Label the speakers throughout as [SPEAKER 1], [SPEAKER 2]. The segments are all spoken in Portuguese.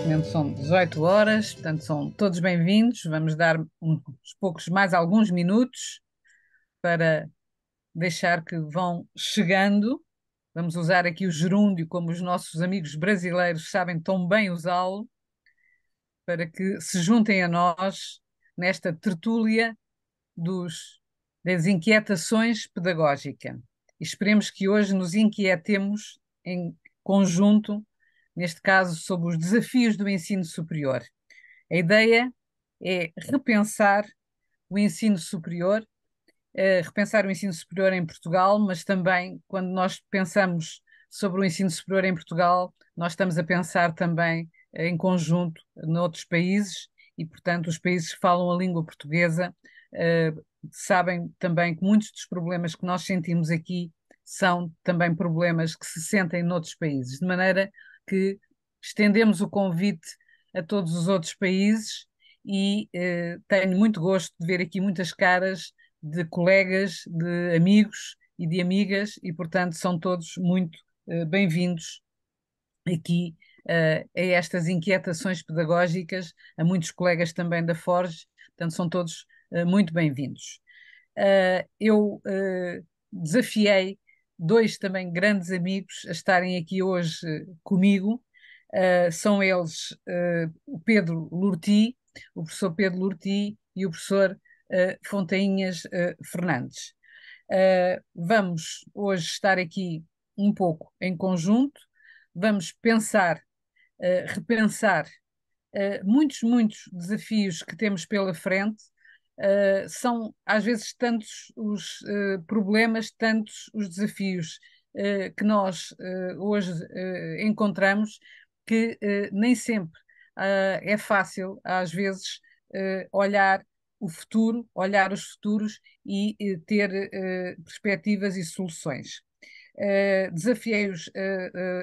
[SPEAKER 1] momento são 18 horas, portanto são todos bem-vindos. Vamos dar mais alguns minutos para deixar que vão chegando. Vamos usar aqui o gerúndio como os nossos amigos brasileiros sabem tão bem usá-lo, para que se juntem a nós nesta tertúlia das inquietações pedagógicas. E esperemos que hoje nos inquietemos em conjunto, neste caso, sobre os desafios do ensino superior. A ideia é repensar o ensino superior em Portugal, mas também, quando nós pensamos sobre o ensino superior em Portugal, nós estamos a pensar também em conjunto noutros países e, portanto, os países que falam a língua portuguesa sabem também que muitos dos problemas que nós sentimos aqui são também problemas que se sentem noutros países, de maneira que estendemos o convite a todos os outros países e tenho muito gosto de ver aqui muitas caras de colegas, de amigos e de amigas, e, portanto, são todos muito bem-vindos aqui a estas inquietações pedagógicas, a muitos colegas também da Forge, portanto, são todos muito bem-vindos. Eu desafiei dois também grandes amigos a estarem aqui hoje comigo. São eles o Pedro Lurti, o professor Pedro Lurti e o professor Fontainhas Fernandes. Vamos hoje estar aqui um pouco em conjunto, vamos repensar muitos desafios que temos pela frente. São às vezes tantos os problemas, tantos os desafios que nós hoje encontramos, que nem sempre é fácil, às vezes, olhar o futuro, olhar os futuros e ter perspectivas e soluções. Desafiei-os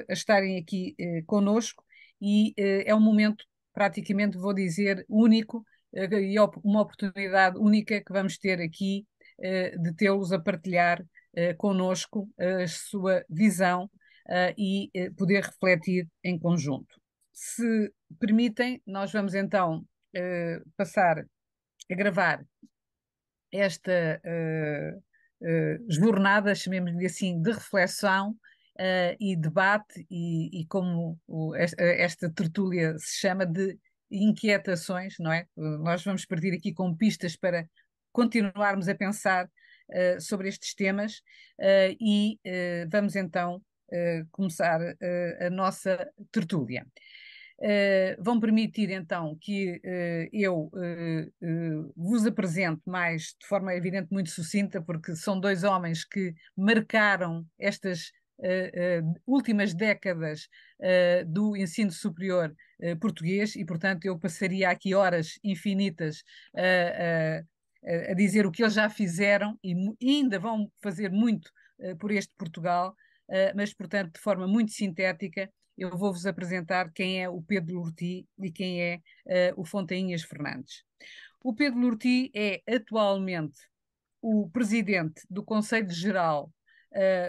[SPEAKER 1] a estarem aqui conosco e é um momento praticamente, vou dizer, único e uma oportunidade única que vamos ter aqui de tê-los a partilhar conosco a sua visão e poder refletir em conjunto. Se permitem, nós vamos então passar a gravar esta jornada, chamemos-lhe assim, de reflexão e debate, e como esta tertúlia se chama, de inquietações, não é? Nós vamos partir aqui com pistas para continuarmos a pensar sobre estes temas e vamos então começar a nossa tertúlia. Vão permitir então que eu vos apresente mais de forma evidente muito sucinta, porque são dois homens que marcaram estas últimas décadas do ensino superior português e, portanto, eu passaria aqui horas infinitas a dizer o que eles já fizeram e ainda vão fazer muito por este Portugal, mas, portanto, de forma muito sintética, eu vou-vos apresentar quem é o Pedro Lurti e quem é o Fontainhas Fernandes. O Pedro Lurti é atualmente o presidente do Conselho Geral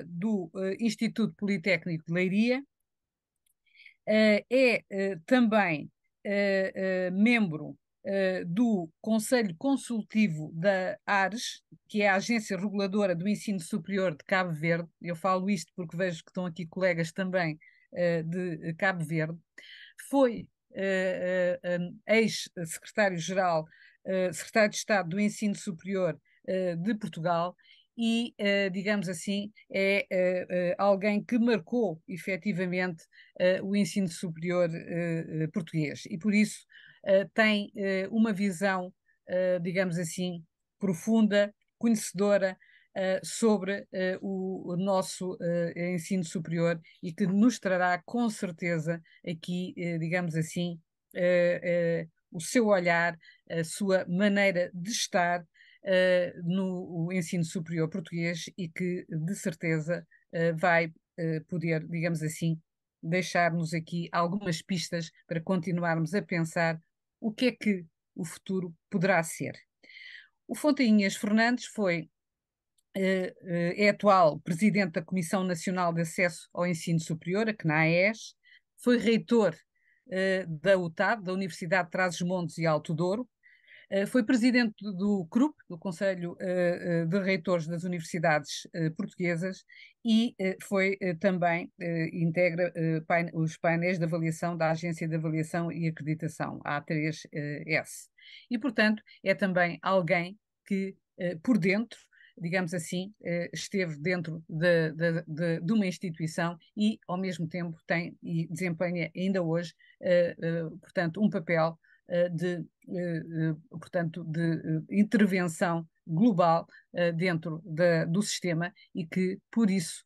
[SPEAKER 1] do Instituto Politécnico de Leiria, é também membro do Conselho Consultivo da ARES, que é a Agência Reguladora do Ensino Superior de Cabo Verde. Eu falo isto porque vejo que estão aqui colegas também de Cabo Verde. Foi ex-secretário-geral, secretário de Estado do Ensino Superior de Portugal e, digamos assim, é alguém que marcou efetivamente o ensino superior português e, por isso, tem uma visão, digamos assim, profunda, conhecedora sobre o nosso ensino superior e que nos trará com certeza aqui, digamos assim, o seu olhar, a sua maneira de estar no ensino superior português e que de certeza vai poder, digamos assim, deixar-nos aqui algumas pistas para continuarmos a pensar o que é que o futuro poderá ser. O Fontainhas Fernandes é atual presidente da Comissão Nacional de Acesso ao Ensino Superior, a CNAES, foi reitor da UTAD, da Universidade de Trás-os-Montes e Alto Douro. Foi presidente do CRUP, do Conselho de Reitores das Universidades Portuguesas, e foi também, integra os painéis de avaliação da Agência de Avaliação e Acreditação, a A3S. E, portanto, é também alguém que, por dentro, digamos assim, esteve dentro de uma instituição e, ao mesmo tempo, tem e desempenha ainda hoje, portanto, um papel portanto, de intervenção global dentro do sistema e que, por isso,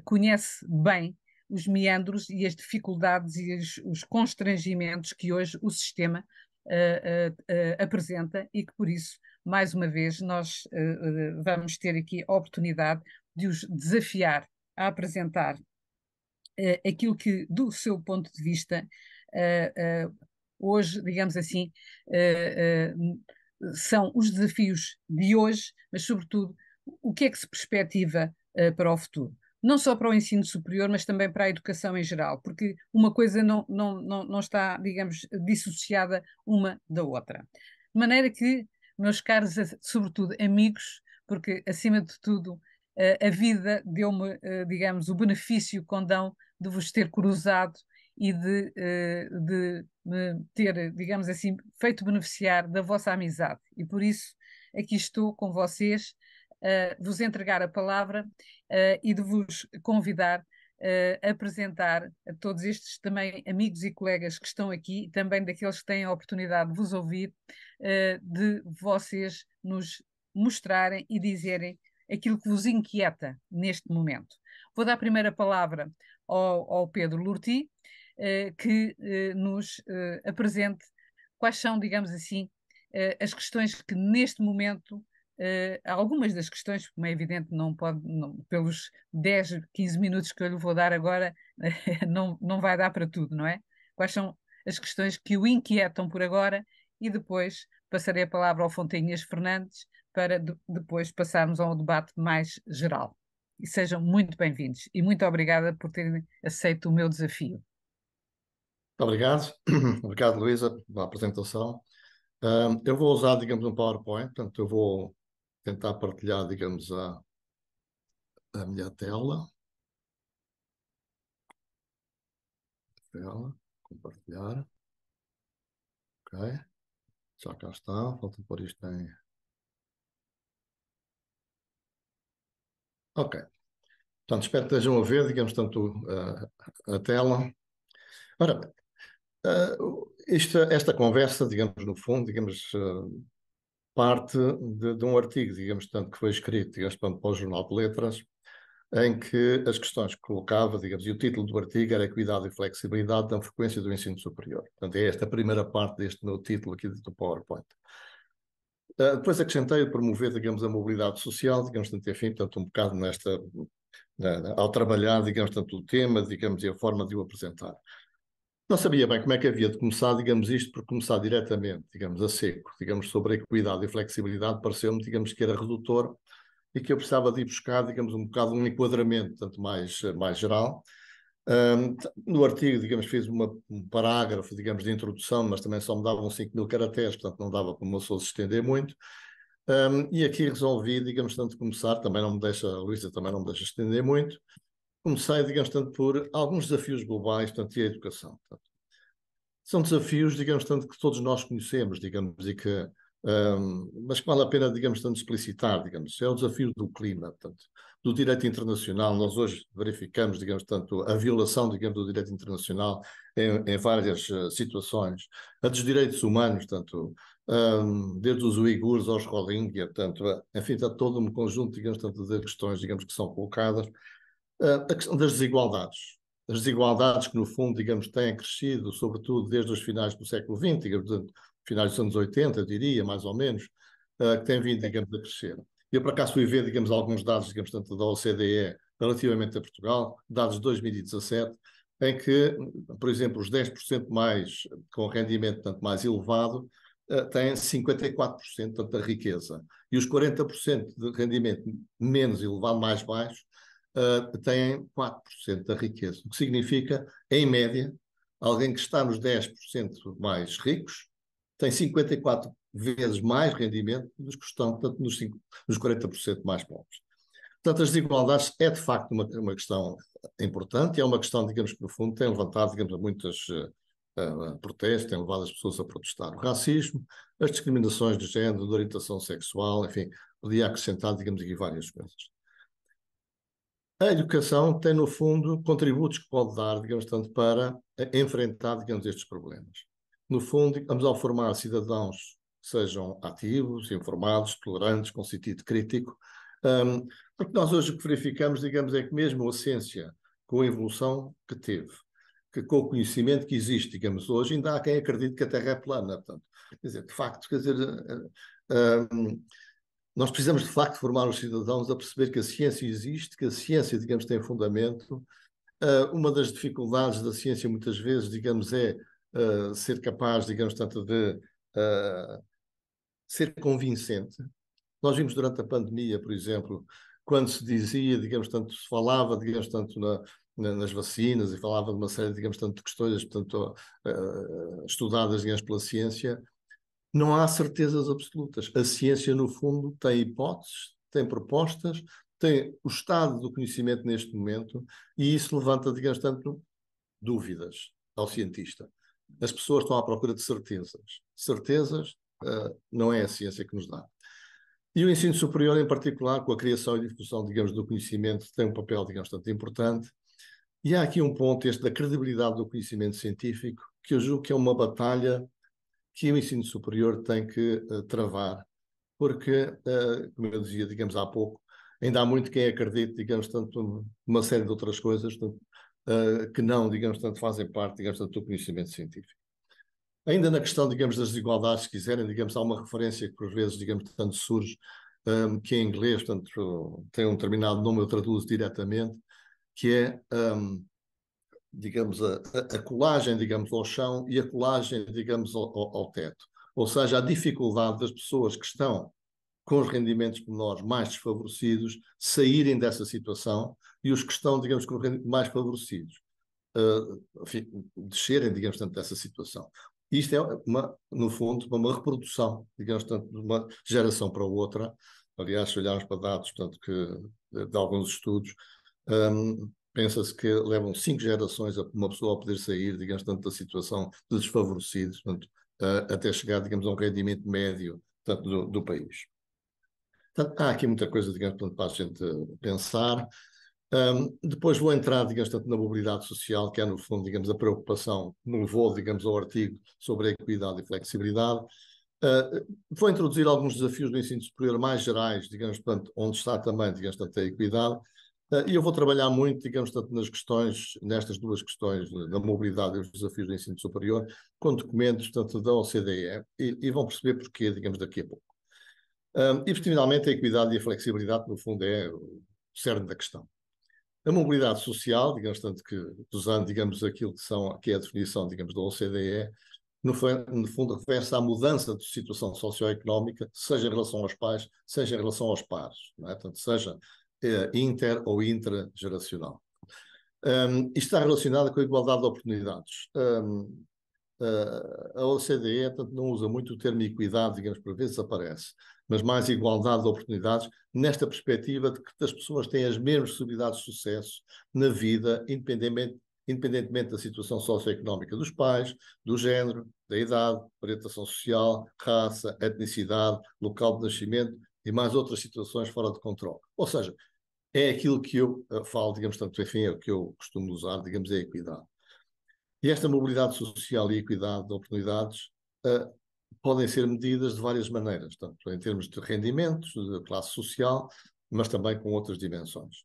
[SPEAKER 1] conhece bem os meandros e as dificuldades e os constrangimentos que hoje o sistema apresenta e que, por isso, mais uma vez, nós vamos ter aqui a oportunidade de os desafiar a apresentar aquilo que, do seu ponto de vista, hoje, digamos assim, são os desafios de hoje, mas, sobretudo, o que é que se perspectiva para o futuro. Não só para o ensino superior, mas também para a educação em geral, porque uma coisa não está, digamos, dissociada uma da outra. De maneira que, meus caros, sobretudo amigos, porque, acima de tudo, a vida deu-me, digamos, o benefício condão de vos ter cruzado e de me ter, digamos assim, feito beneficiar da vossa amizade. E por isso aqui estou com vocês, vos entregar a palavra e de vos convidar a apresentar a todos estes também amigos e colegas que estão aqui, e também daqueles que têm a oportunidade de vos ouvir, de vocês nos mostrarem e dizerem aquilo que vos inquieta neste momento. Vou dar a primeira palavra ao Pedro Lorti, que nos apresente quais são, digamos assim, as questões que neste momento, algumas das questões, como é evidente, não pode, pelos 10, 15 minutos que eu lhe vou dar agora, não vai dar para tudo, não é? Quais são as questões que o inquietam por agora e depois passarei a palavra ao Fontainhas Fernandes para depois passarmos a um debate mais geral. E sejam muito bem-vindos e muito obrigada por terem aceito o meu desafio.
[SPEAKER 2] Obrigado. Obrigado, Luísa, pela apresentação. Eu vou usar, digamos, um PowerPoint, portanto, eu vou tentar partilhar, digamos, a minha tela, compartilhar, ok, já cá está, falta pôr isto em... Ok, portanto, espero que estejam a ver, digamos, tanto a tela. Ora, esta conversa, digamos, no fundo, digamos, parte de um artigo, digamos, tanto que foi escrito, digamos, para o Jornal de Letras, em que as questões que colocava, digamos, e o título do artigo era Equidade e Flexibilidade da Frequência do Ensino Superior. Portanto, é esta a primeira parte deste meu título aqui do PowerPoint. Depois acrescentei promover, digamos, a mobilidade social, digamos, tanto, enfim, portanto, um bocado ao trabalhar, digamos, tanto o tema, digamos, e a forma de o apresentar. Não sabia bem como é que havia de começar, digamos, isto por começar diretamente, digamos, a seco, digamos, sobre a equidade e flexibilidade, pareceu-me, digamos, que era redutor e que eu precisava de ir buscar, digamos, um bocado um enquadramento, tanto mais geral. No artigo, digamos, fiz um parágrafo, digamos, de introdução, mas também só me davam 5.000 caracteres, portanto não dava para uma pessoa se estender muito. E aqui resolvi, digamos, tanto começar, também não me deixa, a Luísa também não me deixa estender muito, comecei, digamos, tanto por alguns desafios globais, portanto, e a educação. Portanto, são desafios, digamos, tanto que todos nós conhecemos, digamos, e que, mas que vale a pena, digamos, tanto explicitar, digamos, é o desafio do clima, portanto, do direito internacional. Nós hoje verificamos, digamos, tanto a violação, digamos, do direito internacional em várias situações, a dos direitos humanos, tanto desde os uigures aos Rohingya, portanto, enfim, está todo um conjunto, digamos, tanto de questões, digamos, que são colocadas. A questão das desigualdades. As desigualdades que, no fundo, digamos, têm crescido, sobretudo desde os finais do século XX, digamos, finais dos anos 80, eu diria, mais ou menos, que têm vindo, digamos, a crescer. Eu, por acaso, fui ver, digamos, alguns dados, digamos, tanto da OCDE relativamente a Portugal, dados de 2017, em que, por exemplo, os 10% mais, com rendimento tanto mais elevado, têm 54% da riqueza. E os 40% de rendimento menos elevado, mais baixo, têm 4% da riqueza, o que significa, em média, Alguém que está nos 10% mais ricos tem 54 vezes mais rendimento dos que estão, portanto, nos 40% mais pobres. Portanto, as desigualdades é de facto uma questão importante, é uma questão, digamos, profunda, tem levantado, digamos, a muitas protestos, tem levado as pessoas a protestar. O racismo, as discriminações de género, de orientação sexual, enfim, podia acrescentar, digamos, aqui várias coisas. A educação tem, no fundo, contributos que pode dar, digamos, tanto para enfrentar, digamos, estes problemas. No fundo, vamos ao formar cidadãos que sejam ativos, informados, tolerantes, com sentido crítico, porque nós hoje o que verificamos, digamos, é que mesmo a ciência, com a evolução que teve, que com o conhecimento que existe, digamos, hoje, ainda há quem acredite que a Terra é plana. Portanto, quer dizer, de facto, quer dizer, nós precisamos, de facto, formar os cidadãos a perceber que a ciência existe, que a ciência, digamos, tem fundamento. Uma das dificuldades da ciência, muitas vezes, digamos, é ser capaz, digamos, tanto de ser convincente. Nós vimos durante a pandemia, por exemplo, quando se dizia, digamos, tanto se falava, digamos, tanto nas vacinas e falava de uma série, digamos, tanto de questões, portanto, estudadas, digamos, pela ciência, não há certezas absolutas. A ciência, no fundo, tem hipóteses, tem propostas, tem o estado do conhecimento neste momento e isso levanta, digamos, tanto dúvidas ao cientista. As pessoas estão à procura de certezas. Certezas não é a ciência que nos dá. E o ensino superior, em particular, com a criação e difusão, digamos, do conhecimento, tem um papel, digamos, tanto importante. E há aqui um ponto, este da credibilidade do conhecimento científico, que eu julgo que é uma batalha que o ensino superior tem que travar, porque, como eu dizia, digamos, há pouco, ainda há muito quem acredite, digamos, tanto numa série de outras coisas, que não, digamos, tanto fazem parte, digamos, tanto do conhecimento científico. Ainda na questão, digamos, das desigualdades, se quiserem, digamos, há uma referência que por vezes, digamos, tanto surge, que em inglês, portanto, tem um determinado nome, eu traduzo diretamente, que é, digamos, a colagem, digamos, ao chão e a colagem, digamos, ao teto. Ou seja, a dificuldade das pessoas que estão com os rendimentos menores mais desfavorecidos saírem dessa situação e os que estão, digamos, com os rendimentos mais favorecidos enfim, descerem, digamos, tanto dessa situação. Isto é, no fundo, uma reprodução, digamos, tanto de uma geração para outra. Aliás, se olharmos para dados, portanto, de alguns estudos, pensa-se que levam 5 gerações a uma pessoa a poder sair, digamos, tanto da situação de desfavorecidos, portanto, até chegar, digamos, a um rendimento médio, portanto, do país. Portanto, há aqui muita coisa, digamos, portanto, para a gente pensar. Depois vou entrar, digamos, tanto na mobilidade social, que é, no fundo, digamos, a preocupação que me levou, digamos, ao artigo sobre a equidade e flexibilidade. Vou introduzir alguns desafios do ensino superior mais gerais, digamos, portanto, onde está também, digamos, tanto a equidade. E eu vou trabalhar muito, digamos, tanto nas questões, nestas duas questões, da mobilidade e os desafios do ensino superior, com documentos, tanto da OCDE, e vão perceber porquê, digamos, daqui a pouco. E, finalmente, a equidade e a flexibilidade, no fundo, é o cerne da questão. A mobilidade social, digamos, tanto que usando, digamos, aquilo que é a definição, digamos, da OCDE, no fundo refere-se à mudança de situação socioeconómica, seja em relação aos pais, seja em relação aos pares, não é? Portanto, seja inter ou intrageracional. Isto está relacionado com a igualdade de oportunidades. A OCDE, portanto, não usa muito o termo equidade, digamos, por vezes aparece, mas mais igualdade de oportunidades, nesta perspectiva de que as pessoas têm as mesmas possibilidades de sucesso na vida, independentemente da situação socioeconómica dos pais, do género, da idade, orientação social, raça, etnicidade, local de nascimento e mais outras situações fora de controle. Ou seja, é aquilo que eu falo, digamos, tanto, enfim, é o que eu costumo usar, digamos, é a equidade. E esta mobilidade social e equidade de oportunidades podem ser medidas de várias maneiras, tanto em termos de rendimentos, de classe social, mas também com outras dimensões.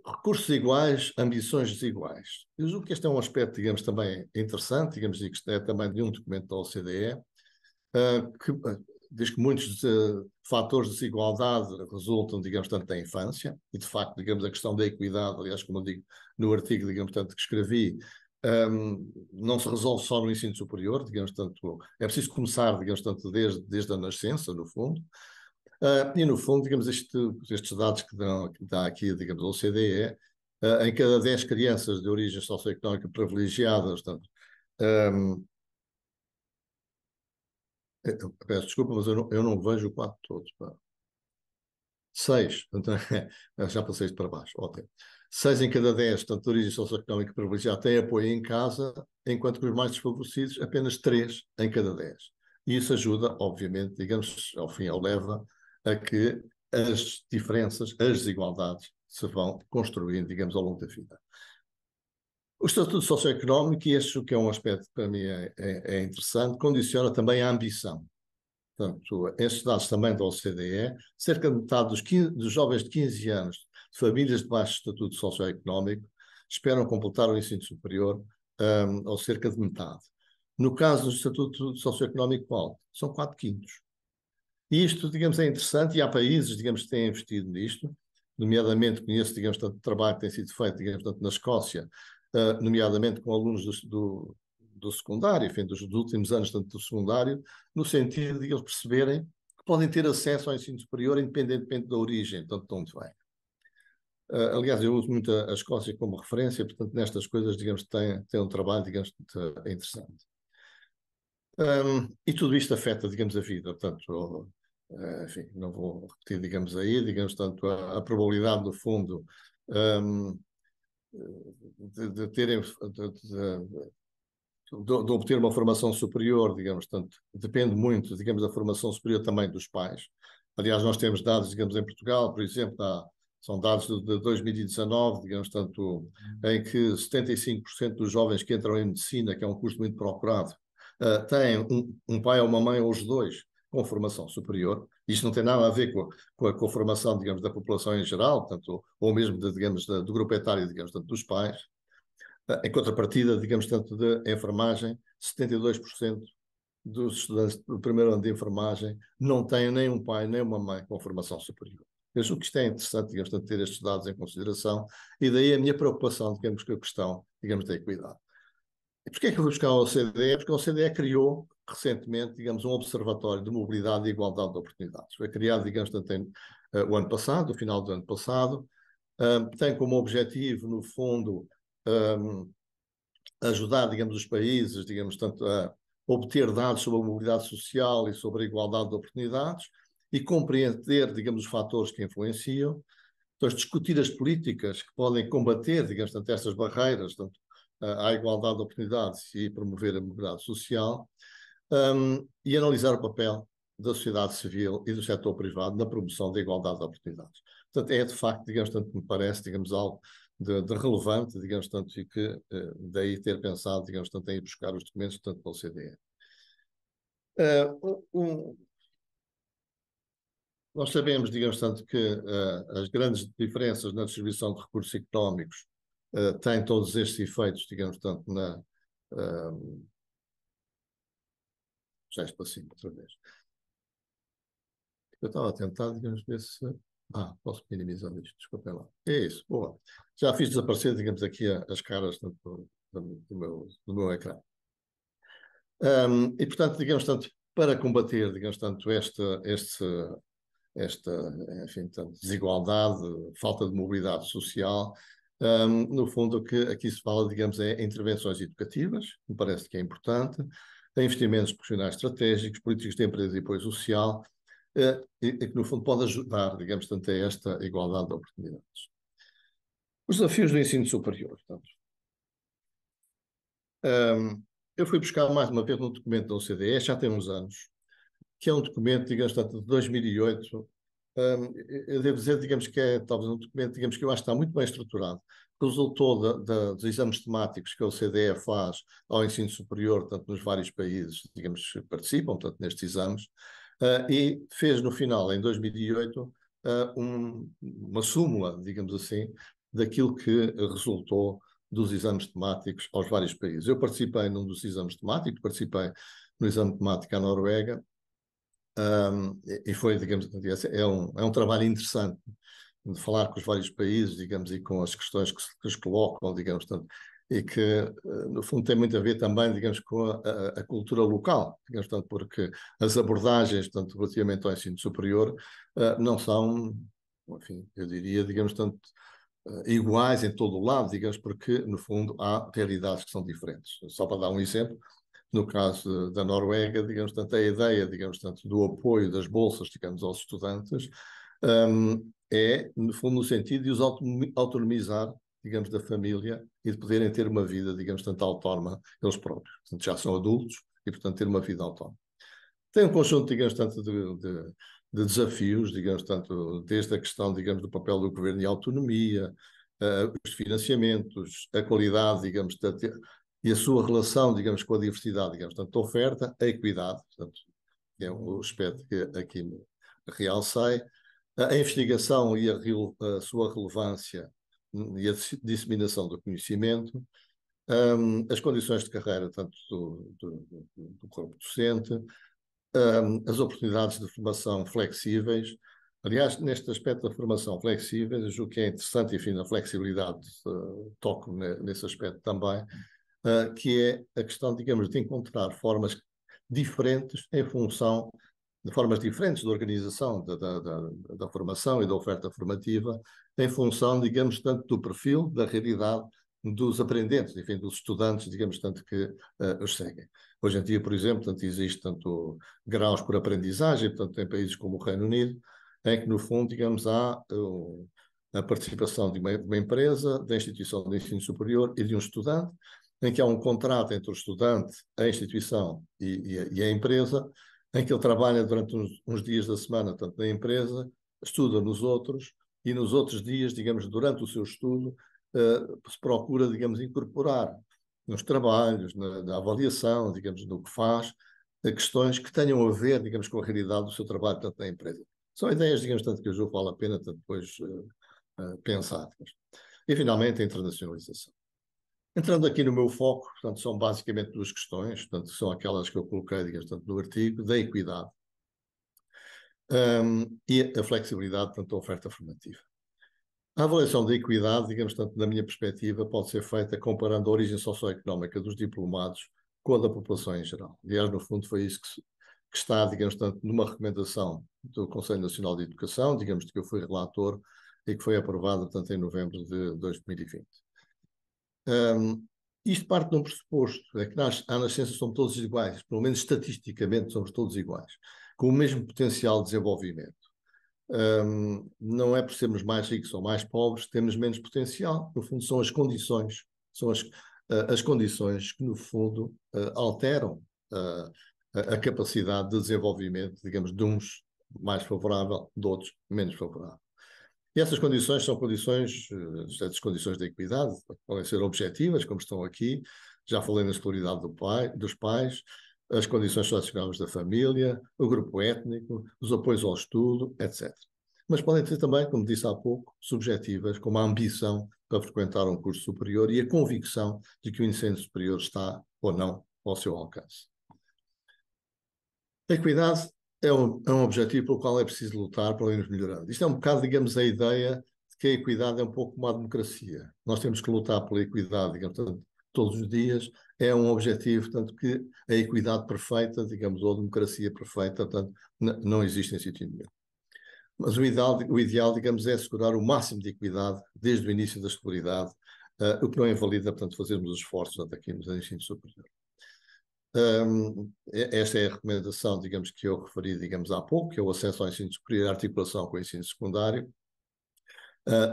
[SPEAKER 2] Recursos iguais, ambições desiguais. Eu julgo que este é um aspecto, digamos, também interessante, digamos, e que é também de um documento da OCDE, que diz que muitos fatores de desigualdade resultam, digamos, tanto da infância, e de facto, digamos, a questão da equidade, aliás, como eu digo no artigo, digamos, tanto que escrevi, não se resolve só no ensino superior, digamos, tanto, é preciso começar, digamos, tanto desde a nascença, no fundo, e no fundo, digamos, estes dados que dá aqui, digamos, a OCDE, em cada 10 crianças de origem socioeconómica privilegiada, portanto, um, peço desculpa, mas eu não vejo o quadro todo. Pá. 6, então, já passei para baixo, ótimo. 6 em cada 10, tanto de origem socioeconómica privilegiada, têm apoio em casa, enquanto que os mais desfavorecidos, apenas 3 em cada 10. E isso ajuda, obviamente, digamos, ao fim, ao leva a que as diferenças, as desigualdades se vão construindo, digamos, ao longo da vida. O estatuto socioeconómico, e acho que é um aspecto que para mim é interessante, condiciona também a ambição. Portanto, estes dados também da OCDE, cerca de metade dos jovens de 15 anos de famílias de baixo estatuto socioeconómico esperam completar o ensino superior, ou cerca de metade. No caso do estatuto socioeconómico alto, são 4/5. E isto, digamos, é interessante e há países, digamos, que têm investido nisto, nomeadamente conheço, digamos, tanto trabalho que tem sido feito, digamos, tanto na Escócia, nomeadamente com alunos do secundário, enfim, dos últimos anos, tanto do secundário, no sentido de eles perceberem que podem ter acesso ao ensino superior independentemente da origem, tanto de onde vem. Aliás, eu uso muito a Escócia como referência, portanto, nestas coisas, digamos, tem um trabalho, digamos, interessante. E tudo isto afeta, digamos, a vida, portanto, enfim, não vou repetir, digamos, aí, digamos, tanto a probabilidade, no fundo, de terem, de obter uma formação superior, digamos, tanto, depende muito, digamos, da formação superior também dos pais. Aliás, nós temos dados, digamos, em Portugal, por exemplo, são dados de 2019, digamos, tanto, em que 75% dos jovens que entram em medicina, que é um curso muito procurado, têm um pai ou uma mãe, ou os dois, com formação superior. Isto não tem nada a ver com a formação, digamos, da população em geral, portanto, ou mesmo, digamos, do grupo etário, digamos, tanto dos pais. Em contrapartida, digamos, tanto de enfermagem, 72% dos estudantes do primeiro ano de enfermagem não têm nem um pai nem uma mãe com formação superior. Eu julgo que isto é interessante, digamos, tanto ter estes dados em consideração, e daí a minha preocupação, digamos, com a questão, digamos, da equidade. E porquê é que eu vou buscar a OCDE? Porque a OCDE criou recentemente, digamos, um observatório de mobilidade e igualdade de oportunidades. Foi criado, digamos, tanto o ano passado, no final do ano passado, tem como objetivo, no fundo, ajudar, digamos, os países, digamos, tanto a obter dados sobre a mobilidade social e sobre a igualdade de oportunidades e compreender, digamos, os fatores que influenciam. Então, discutir as políticas que podem combater, digamos, tanto estas barreiras, tanto à igualdade de oportunidades e promover a mobilidade social, e analisar o papel da sociedade civil e do setor privado na promoção da igualdade de oportunidades. Portanto, é de facto, digamos, tanto me parece, digamos, algo de relevante, digamos, tanto, e que daí ter pensado, digamos, tanto em ir buscar os documentos, tanto pela OCDE. Nós sabemos, digamos, tanto que as grandes diferenças na distribuição de recursos económicos têm todos estes efeitos, digamos, tanto na... já isto para cima, outra vez. Eu estava a tentar, digamos, ver se... posso minimizar isto, desculpem lá. É isso, boa. Já fiz desaparecer, digamos, aqui as caras do meu ecrã. E, portanto, digamos, tanto, para combater, digamos, tanto esta, enfim, tanto desigualdade, falta de mobilidade social, no fundo, o que aqui se fala, digamos, é intervenções educativas, me parece que é importante, investimentos profissionais estratégicos, políticas de empresa e apoio social, e que, no fundo, pode ajudar, digamos, tanto a esta igualdade de oportunidades. Os desafios do ensino superior, portanto. Eu fui buscar mais uma vez no documento da OCDE, já tem uns anos, que é um documento, digamos, tanto de 2008. Eu devo dizer, digamos, que é talvez um documento, digamos, que eu acho que está muito bem estruturado, que resultou dos exames temáticos que a OCDE faz ao ensino superior, tanto nos vários países, digamos, que participam, tanto nestes exames, e fez no final, em 2008, uma súmula, digamos assim, daquilo que resultou dos exames temáticos aos vários países. Eu participei num dos exames temáticos, participei no exame temático à Noruega, e foi, digamos, é um trabalho interessante de falar com os vários países, digamos, e com as questões que se colocam, digamos, tanto, e que, no fundo, tem muito a ver também, digamos, com a cultura local, digamos, tanto, porque as abordagens, tanto relativamente ao ensino superior, não são, enfim, eu diria, digamos, tanto, iguais em todo o lado, digamos, porque, no fundo, há realidades que são diferentes. Só para dar um exemplo, no caso da Noruega, digamos, tanto a ideia, digamos, tanto do apoio das bolsas, digamos, aos estudantes, é, no fundo, no sentido de os autonomizar, digamos, da família e de poderem ter uma vida, digamos, tanto autónoma eles próprios. Portanto, já são adultos e, portanto, ter uma vida autónoma. Tem um conjunto, digamos, tanto de desafios, digamos, tanto desde a questão, digamos, do papel do governo e a autonomia, os financiamentos, a qualidade, digamos, e a sua relação, digamos, com a diversidade, digamos, tanto a oferta, a equidade, portanto, é o aspecto que aqui me realcei, a investigação e a sua relevância e a disseminação do conhecimento, as condições de carreira, tanto do corpo docente, as oportunidades de formação flexíveis. Aliás, neste aspecto da formação flexível, o que é interessante, enfim, na flexibilidade, toco nesse aspecto também, que é a questão, digamos, de encontrar formas diferentes em função de formas diferentes de organização da formação e da oferta formativa, em função, digamos, tanto do perfil, da realidade dos aprendentes, enfim, dos estudantes, digamos, tanto que os seguem. Hoje em dia, por exemplo, tanto existe tanto graus por aprendizagem, portanto, em países como o Reino Unido, em que, no fundo, digamos, há a participação de uma empresa, da instituição de ensino superior e de um estudante, em que há um contrato entre o estudante, a instituição e a empresa, em que ele trabalha durante uns dias da semana, tanto na empresa, estuda nos outros, e nos outros dias, digamos, durante o seu estudo, se procura, digamos, incorporar nos trabalhos, na avaliação, digamos, no que faz, questões que tenham a ver, digamos, com a realidade do seu trabalho, tanto na empresa. São ideias, digamos, tanto que eu julgo vale a pena tanto depois pensar. E, finalmente, a internacionalização. Entrando aqui no meu foco, portanto, são basicamente duas questões, portanto, são aquelas que eu coloquei, digamos, tanto no artigo, da equidade e a flexibilidade, portanto, da oferta formativa. A avaliação da equidade, digamos, tanto da minha perspectiva, pode ser feita comparando a origem socioeconómica dos diplomados com a da população em geral. Aliás, no fundo, foi isso que está, digamos, tanto numa recomendação do Conselho Nacional de Educação, digamos, de que eu fui relator e que foi aprovada, portanto, em novembro de 2020. Isto parte de um pressuposto, é que à nascença somos todos iguais, pelo menos estatisticamente somos todos iguais, com o mesmo potencial de desenvolvimento. Não é por sermos mais ricos ou mais pobres que temos menos potencial, no fundo são as condições, são as condições que no fundo alteram a capacidade de desenvolvimento, digamos, de uns mais favorável, de outros menos favorável. E essas condições são condições, certas condições de equidade, podem ser objetivas, como estão aqui, já falei na escolaridade dos pais, as condições socioeconómicas da família, o grupo étnico, os apoios ao estudo, etc. Mas podem ser também, como disse há pouco, subjetivas, como a ambição para frequentar um curso superior e a convicção de que o ensino superior está ou não ao seu alcance. A equidade é um objetivo pelo qual é preciso lutar para irmos melhorando. Isto é um bocado, digamos, a ideia de que a equidade é um pouco como a democracia. Nós temos que lutar pela equidade, digamos, todos os dias. É um objetivo, tanto que a equidade perfeita, digamos, ou a democracia perfeita, portanto, não existe em sítio nenhum. Mas o ideal, digamos, é assegurar o máximo de equidade desde o início da escolaridade, o que não invalida, portanto, fazermos os esforços aqui no ensino superior. Esta é a recomendação, digamos, que eu referi, digamos, há pouco, que é o acesso ao ensino superior e a articulação com o ensino secundário,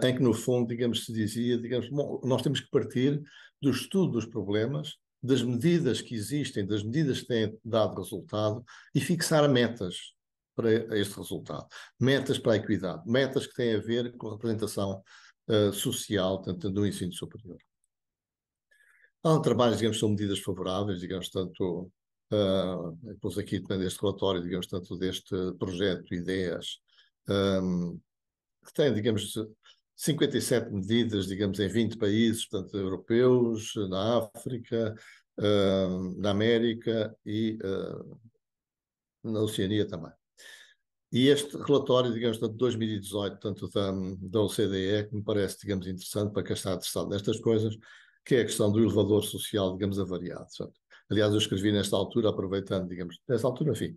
[SPEAKER 2] em que, no fundo, digamos, se dizia, digamos, bom, nós temos que partir do estudo dos problemas, das medidas que existem, das medidas que têm dado resultado e fixar metas para este resultado. Metas para a equidade, metas que têm a ver com a representação social, tanto do ensino superior. Há trabalhos, digamos, são medidas favoráveis, digamos, tanto, depois aqui também deste relatório, digamos, tanto deste projeto, ideias, que tem, digamos, 57 medidas, digamos, em 20 países, portanto, europeus, na África, na América e na Oceania também. E este relatório, digamos, de 2018, tanto da OCDE, que me parece, digamos, interessante para quem está interessado nestas coisas, que é a questão do elevador social, digamos, avariado. Certo? Aliás, eu escrevi nesta altura, aproveitando, digamos, nesta altura, enfim,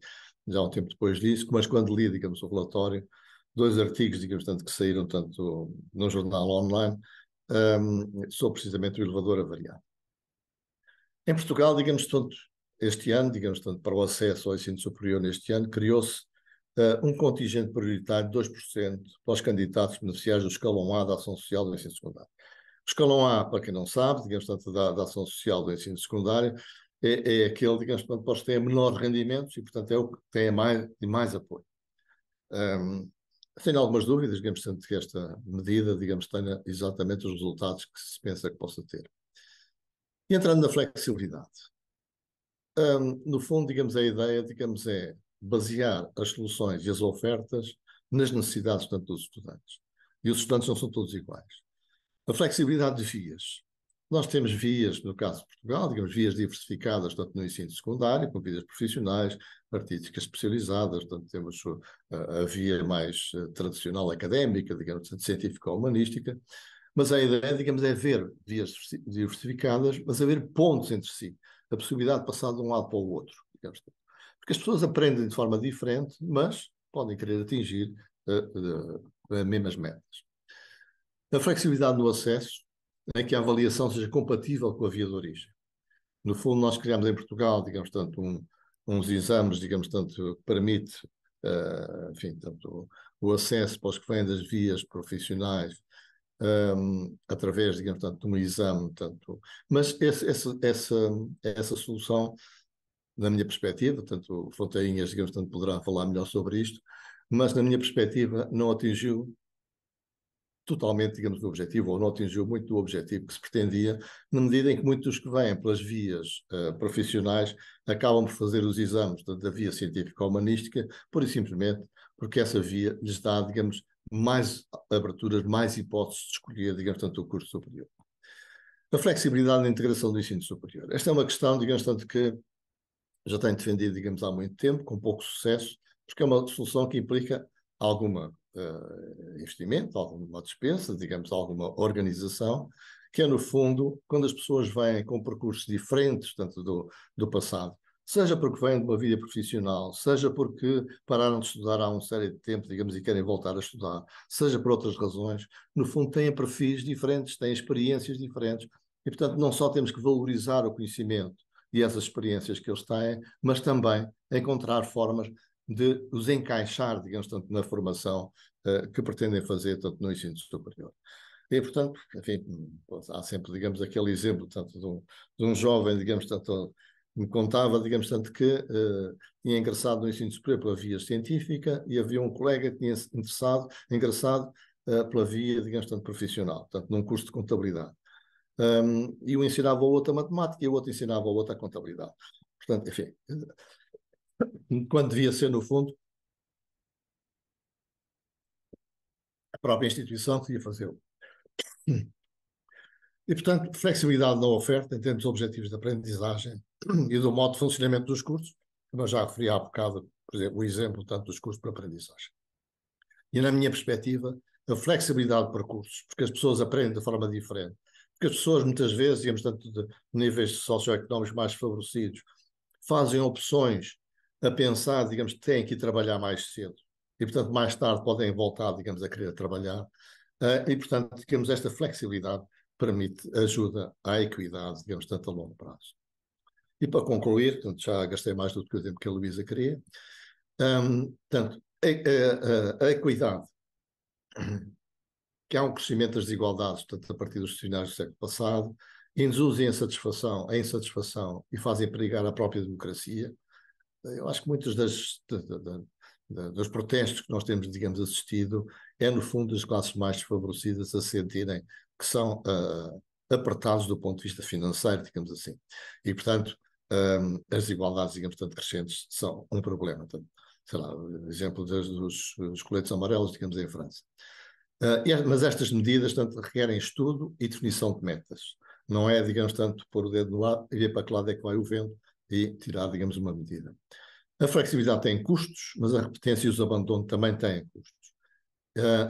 [SPEAKER 2] já um tempo depois disso, mas quando li, digamos, o relatório, dois artigos, digamos, tanto que saíram tanto num jornal online, sobre precisamente o elevador avariado. Em Portugal, digamos, tanto este ano, digamos, tanto para o acesso ao ensino superior neste ano, criou-se um contingente prioritário de 2% para os candidatos beneficiários do escalão A da ação social do ensino secundário. O escalão A, para quem não sabe, digamos, tanto da ação social do ensino secundário, é aquele, digamos, para os que têm menores rendimentos e, portanto, é o que tem mais apoio. Tenho algumas dúvidas, digamos, tanto que esta medida, digamos, tenha exatamente os resultados que se pensa que possa ter. E entrando na flexibilidade, no fundo, digamos, a ideia, digamos, é basear as soluções e as ofertas nas necessidades, tanto dos estudantes. E os estudantes não são todos iguais. A flexibilidade de vias. Nós temos vias, no caso de Portugal, digamos, vias diversificadas, tanto no ensino secundário, com vias profissionais, artísticas especializadas, portanto, temos a via mais tradicional académica, digamos, científico-humanística, mas a ideia, digamos, é ver vias diversificadas, mas haver pontos entre si, a possibilidade de passar de um lado para o outro, digamos. Porque as pessoas aprendem de forma diferente, mas podem querer atingir as mesmas metas. A flexibilidade no acesso é que a avaliação seja compatível com a via de origem. No fundo, nós criamos em Portugal, digamos, tanto uns exames, digamos, tanto que permite, enfim, tanto o acesso para os que vêm das vias profissionais, através, digamos, tanto de um exame, tanto, mas essa solução, na minha perspectiva, tanto o Fontainhas, digamos, tanto poderá falar melhor sobre isto, mas na minha perspectiva não atingiu totalmente, digamos, do objetivo, ou não atingiu muito do objetivo que se pretendia, na medida em que muitos que vêm pelas vias profissionais acabam por fazer os exames da via científica-humanística, pura e simplesmente porque essa via lhes dá, digamos, mais aberturas, mais hipóteses de escolher, digamos, tanto o curso superior. A flexibilidade na integração do ensino superior. Esta é uma questão, digamos, tanto que já tenho defendido, digamos, há muito tempo, com pouco sucesso, porque é uma solução que implica alguma investimento, alguma despesa, digamos, alguma organização, que é, no fundo, quando as pessoas vêm com percursos diferentes, tanto do passado, seja porque vêm de uma vida profissional, seja porque pararam de estudar há uma série de tempo, digamos, e querem voltar a estudar, seja por outras razões, no fundo têm perfis diferentes, têm experiências diferentes, e, portanto, não só temos que valorizar o conhecimento e essas experiências que eles têm, mas também encontrar formas de os encaixar, digamos, tanto na formação que pretendem fazer, tanto no ensino superior. E, portanto, enfim, há sempre, digamos, aquele exemplo, tanto de um jovem, digamos, tanto me contava, digamos, tanto que tinha ingressado no ensino superior pela via científica e havia um colega que tinha ingressado pela via, digamos, tanto profissional, portanto, num curso de contabilidade. E um ensinava o outro a matemática e o outro ensinava o outro a contabilidade. Portanto, enfim, quando devia ser, no fundo, a própria instituição que devia fazê-lo. E, portanto, flexibilidade na oferta, em termos de objetivos de aprendizagem e do modo de funcionamento dos cursos, como eu já referi há bocado, por exemplo, o exemplo tanto dos cursos para aprendizagem. E, na minha perspectiva, a flexibilidade de percursos, porque as pessoas aprendem de forma diferente, porque as pessoas, muitas vezes, digamos, tanto de níveis socioeconómicos mais favorecidos, fazem opções a pensar, digamos, que têm que ir trabalhar mais cedo e, portanto, mais tarde podem voltar, digamos, a querer trabalhar. E, portanto, digamos, esta flexibilidade permite ajuda à equidade, digamos, tanto a longo prazo. E para concluir, portanto, já gastei mais do que o tempo que a Luísa queria, portanto, a equidade, que há um crescimento das desigualdades, portanto, a partir dos finais do século passado, induzem a insatisfação e fazem perigar a própria democracia. Eu acho que muitos dos protestos que nós temos, digamos, assistido é, no fundo, as classes mais desfavorecidas a sentirem que são apertados do ponto de vista financeiro, digamos assim. E, portanto, as desigualdades, digamos, tanto crescentes, são um problema. Portanto, sei lá, o exemplo dos coletes amarelos, digamos, em França. Mas estas medidas, tanto, requerem estudo e definição de metas. Não é, digamos, tanto pôr o dedo no lado e ver para que lado é que vai o vento e tirar, digamos, uma medida. A flexibilidade tem custos, mas a repetência e os abandonos também têm custos.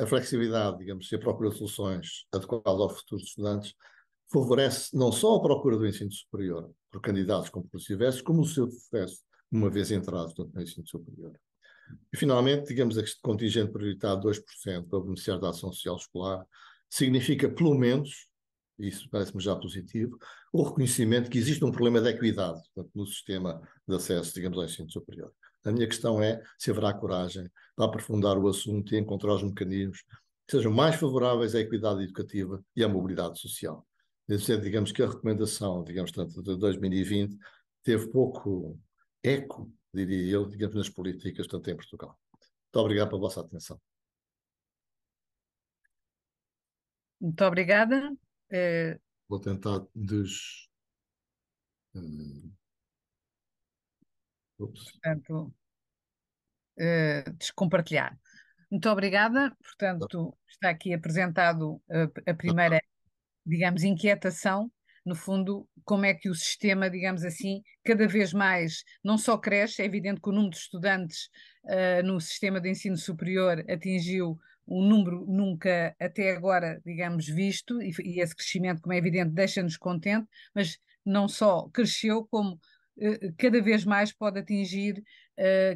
[SPEAKER 2] A flexibilidade, digamos, e a procura de soluções adequadas ao futuro dos estudantes favorece não só a procura do ensino superior por candidatos com percursos diversos, como o seu sucesso uma vez entrados no ensino superior. E, finalmente, digamos, este contingente prioritário de 2% para beneficiar da ação social escolar significa, pelo menos, isso parece-me já positivo, o reconhecimento que existe um problema de equidade, portanto, no sistema de acesso, digamos, ao ensino superior. A minha questão é se haverá coragem para aprofundar o assunto e encontrar os mecanismos que sejam mais favoráveis à equidade educativa e à mobilidade social. Deve ser, digamos, que a recomendação, digamos, tanto de 2020 teve pouco eco, diria eu, digamos, nas políticas, tanto em Portugal. Muito obrigado pela vossa atenção.
[SPEAKER 1] Muito obrigada.
[SPEAKER 2] Vou tentar hum, ups.
[SPEAKER 1] Portanto, descompartilhar. Muito obrigada. Portanto, está aqui apresentado a primeira, digamos, inquietação, no fundo, como é que o sistema, digamos assim, cada vez mais não só cresce, é evidente que o número de estudantes no sistema de ensino superior atingiu um número nunca até agora, digamos, visto, e esse crescimento, como é evidente, deixa-nos contente, mas não só cresceu, como cada vez mais pode atingir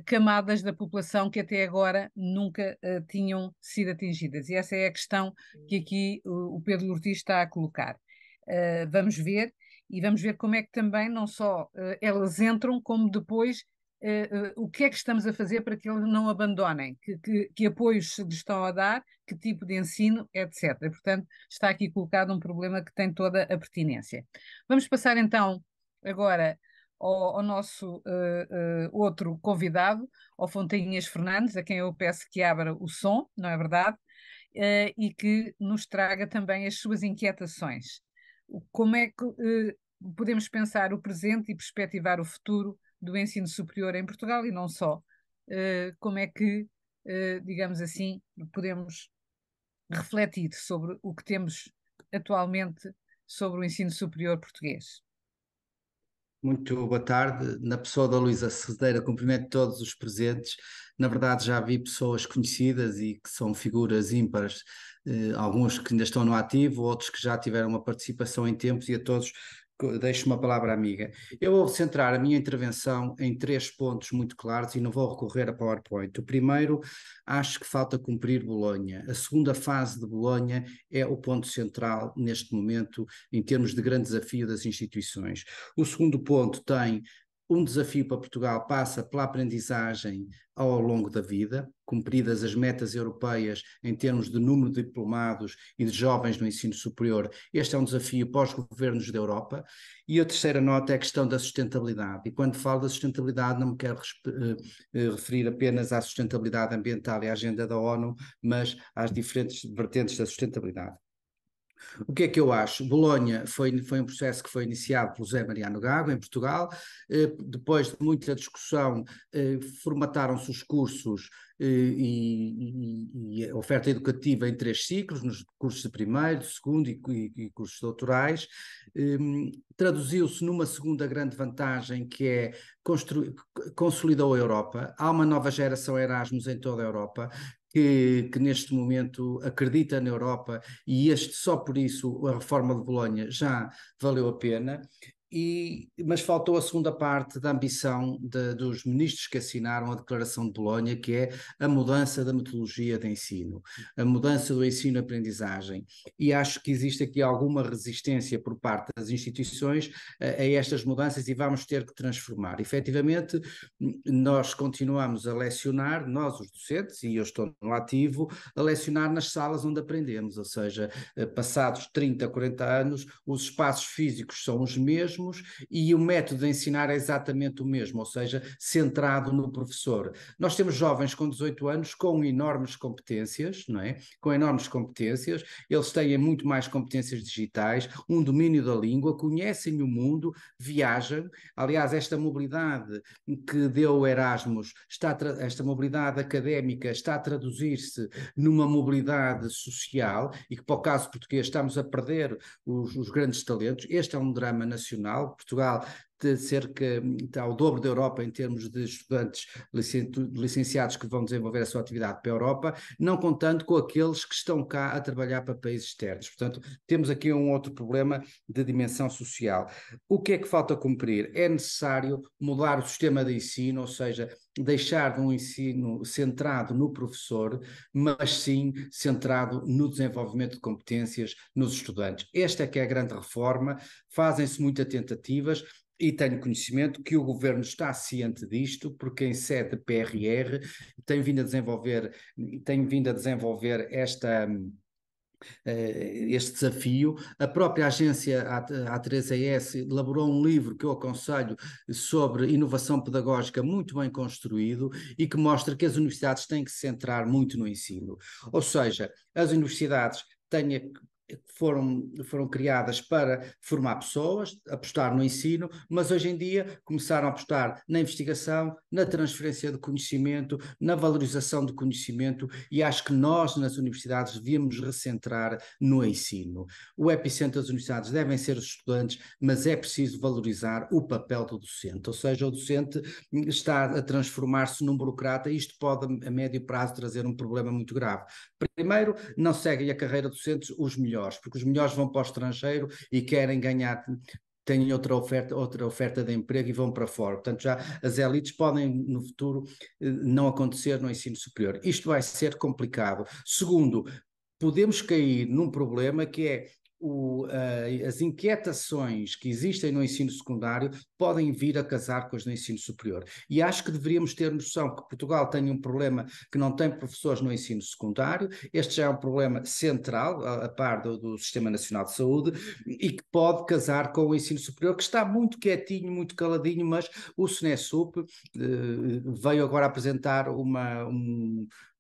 [SPEAKER 1] camadas da população que até agora nunca tinham sido atingidas. E essa é a questão que aqui o Pedro Ortiz está a colocar. Vamos ver, e vamos ver como é que também não só elas entram, como depois o que é que estamos a fazer para que eles não abandonem, que apoios se lhes estão a dar, que tipo de ensino, etc. Portanto, está aqui colocado um problema que tem toda a pertinência. Vamos passar então agora ao nosso outro convidado, ao Fontainhas Fernandes, a quem eu peço que abra o som, não é verdade? E que nos traga também as suas inquietações. Como é que podemos pensar o presente e perspectivar o futuro do ensino superior em Portugal e não só? Como é que, digamos assim, podemos refletir sobre o que temos atualmente sobre o ensino superior português?
[SPEAKER 3] Muito boa tarde. Na pessoa da Luísa Cedeira, cumprimento todos os presentes. Na verdade, já vi pessoas conhecidas e que são figuras ímpares, alguns que ainda estão no ativo, outros que já tiveram uma participação em tempos, e a todos deixo uma palavra amiga. Eu vou centrar a minha intervenção em 3 pontos muito claros e não vou recorrer a PowerPoint. O primeiro, acho que falta cumprir Bolonha. A segunda fase de Bolonha é o ponto central neste momento, em termos de grande desafio das instituições. O segundo ponto tem um desafio para Portugal, passa pela aprendizagem ao longo da vida, cumpridas as metas europeias em termos de número de diplomados e de jovens no ensino superior. Este é um desafio para os governos da Europa. E a terceira nota é a questão da sustentabilidade. E quando falo da sustentabilidade, não me quero referir apenas à sustentabilidade ambiental e à agenda da ONU, mas às diferentes vertentes da sustentabilidade. O que é que eu acho? Bolonha foi um processo que foi iniciado pelo José Mariano Gago, em Portugal. Depois de muita discussão, formataram-se os cursos e a oferta educativa em 3 ciclos, nos cursos de primeiro, de segundo e cursos doutorais. Traduziu-se numa segunda grande vantagem, que é consolidou a Europa. Há uma nova geração Erasmus em toda a Europa, que neste momento acredita na Europa, e só por isso a reforma de Bolonha já valeu a pena. Mas faltou a segunda parte da ambição dos ministros que assinaram a Declaração de Bolonha, que é a mudança da metodologia de ensino, a mudança do ensino-aprendizagem. E acho que existe aqui alguma resistência por parte das instituições a estas mudanças, e vamos ter que transformar. Efetivamente, nós continuamos a lecionar, nós os docentes, e eu estou no ativo, a lecionar nas salas onde aprendemos, ou seja, passados 30, 40 anos, os espaços físicos são os mesmos e o método de ensinar é exatamente o mesmo, ou seja, centrado no professor. Nós temos jovens com 18 anos com enormes competências, não é? Com enormes competências, eles têm muito mais competências digitais, um domínio da língua, conhecem o mundo, viajam. Aliás, esta mobilidade que deu o Erasmus, esta mobilidade académica está a traduzir-se numa mobilidade social, e que, para o caso português, estamos a perder os grandes talentos. Este é um drama nacional. Portugal de cerca, está ao dobro da Europa em termos de estudantes licenciados que vão desenvolver a sua atividade para a Europa, não contando com aqueles que estão cá a trabalhar para países externos. Portanto, temos aqui um outro problema de dimensão social. O que é que falta cumprir? É necessário mudar o sistema de ensino, ou seja, deixar de um ensino centrado no professor, mas sim centrado no desenvolvimento de competências nos estudantes. Esta é que é a grande reforma, fazem-se muitas tentativas, e tenho conhecimento que o governo está ciente disto, porque em sede de PRR tem vindo a desenvolver este desafio. A própria agência A3AS elaborou um livro que eu aconselho sobre inovação pedagógica muito bem construído e que mostra que as universidades têm que se centrar muito no ensino. Ou seja, as universidades foram criadas para formar pessoas, apostar no ensino, mas hoje em dia começaram a apostar na investigação, na transferência de conhecimento, na valorização do conhecimento, e acho que nós, nas universidades, devíamos recentrar no ensino. O epicentro das universidades devem ser os estudantes, mas é preciso valorizar o papel do docente, ou seja, o docente está a transformar-se num burocrata, e isto pode, a médio prazo, trazer um problema muito grave. Primeiro, não seguem a carreira docentes os melhores, porque os melhores vão para o estrangeiro e querem ganhar, têm outra oferta de emprego e vão para fora. Portanto, já as elites podem, no futuro, não acontecer no ensino superior. Isto vai ser complicado. Segundo, podemos cair num problema que é as inquietações que existem no ensino secundário podem vir a casar com as do ensino superior. E acho que deveríamos ter noção que Portugal tem um problema que não tem professores no ensino secundário. Este já é um problema central, a par do Sistema Nacional de Saúde, e que pode casar com o ensino superior, que está muito quietinho, muito caladinho, mas o SNESUP veio agora apresentar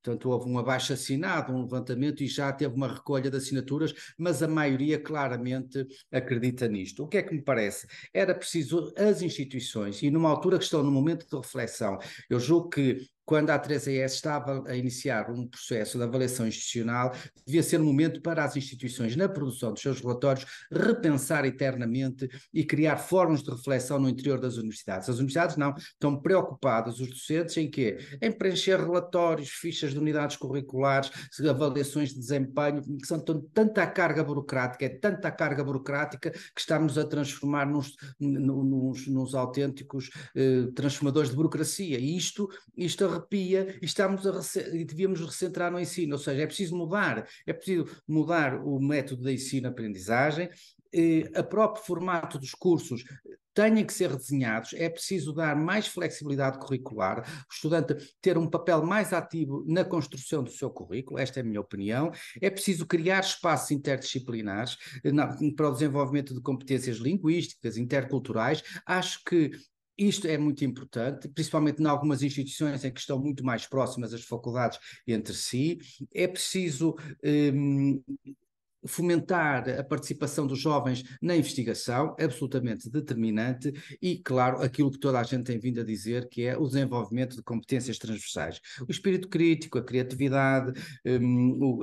[SPEAKER 3] Portanto, houve um abaixo-assinado, um levantamento, e já teve uma recolha de assinaturas, mas a maioria claramente acredita nisto. O que é que me parece? Era preciso as instituições, e numa altura que estão num momento de reflexão, eu julgo que quando a A3AS estava a iniciar um processo de avaliação institucional, devia ser um momento para as instituições, na produção dos seus relatórios, repensar eternamente e criar fóruns de reflexão no interior das universidades. As universidades não, estão preocupadas, os docentes, em quê? Em preencher relatórios, fichas de unidades curriculares, avaliações de desempenho, que são tanta carga burocrática, que estamos a transformar nos autênticos transformadores de burocracia, e isto arrepia, e devíamos recentrar no ensino, ou seja, é preciso mudar o método de ensino-aprendizagem, o próprio formato dos cursos têm que ser redesenhados, é preciso dar mais flexibilidade curricular, o estudante ter um papel mais ativo na construção do seu currículo, esta é a minha opinião. É preciso criar espaços interdisciplinares para o desenvolvimento de competências linguísticas, interculturais. Acho que isto é muito importante, principalmente em algumas instituições em que estão muito mais próximas as faculdades entre si. É preciso fomentar a participação dos jovens na investigação, absolutamente determinante, e, claro, aquilo que toda a gente tem vindo a dizer, que é o desenvolvimento de competências transversais. O espírito crítico, a criatividade,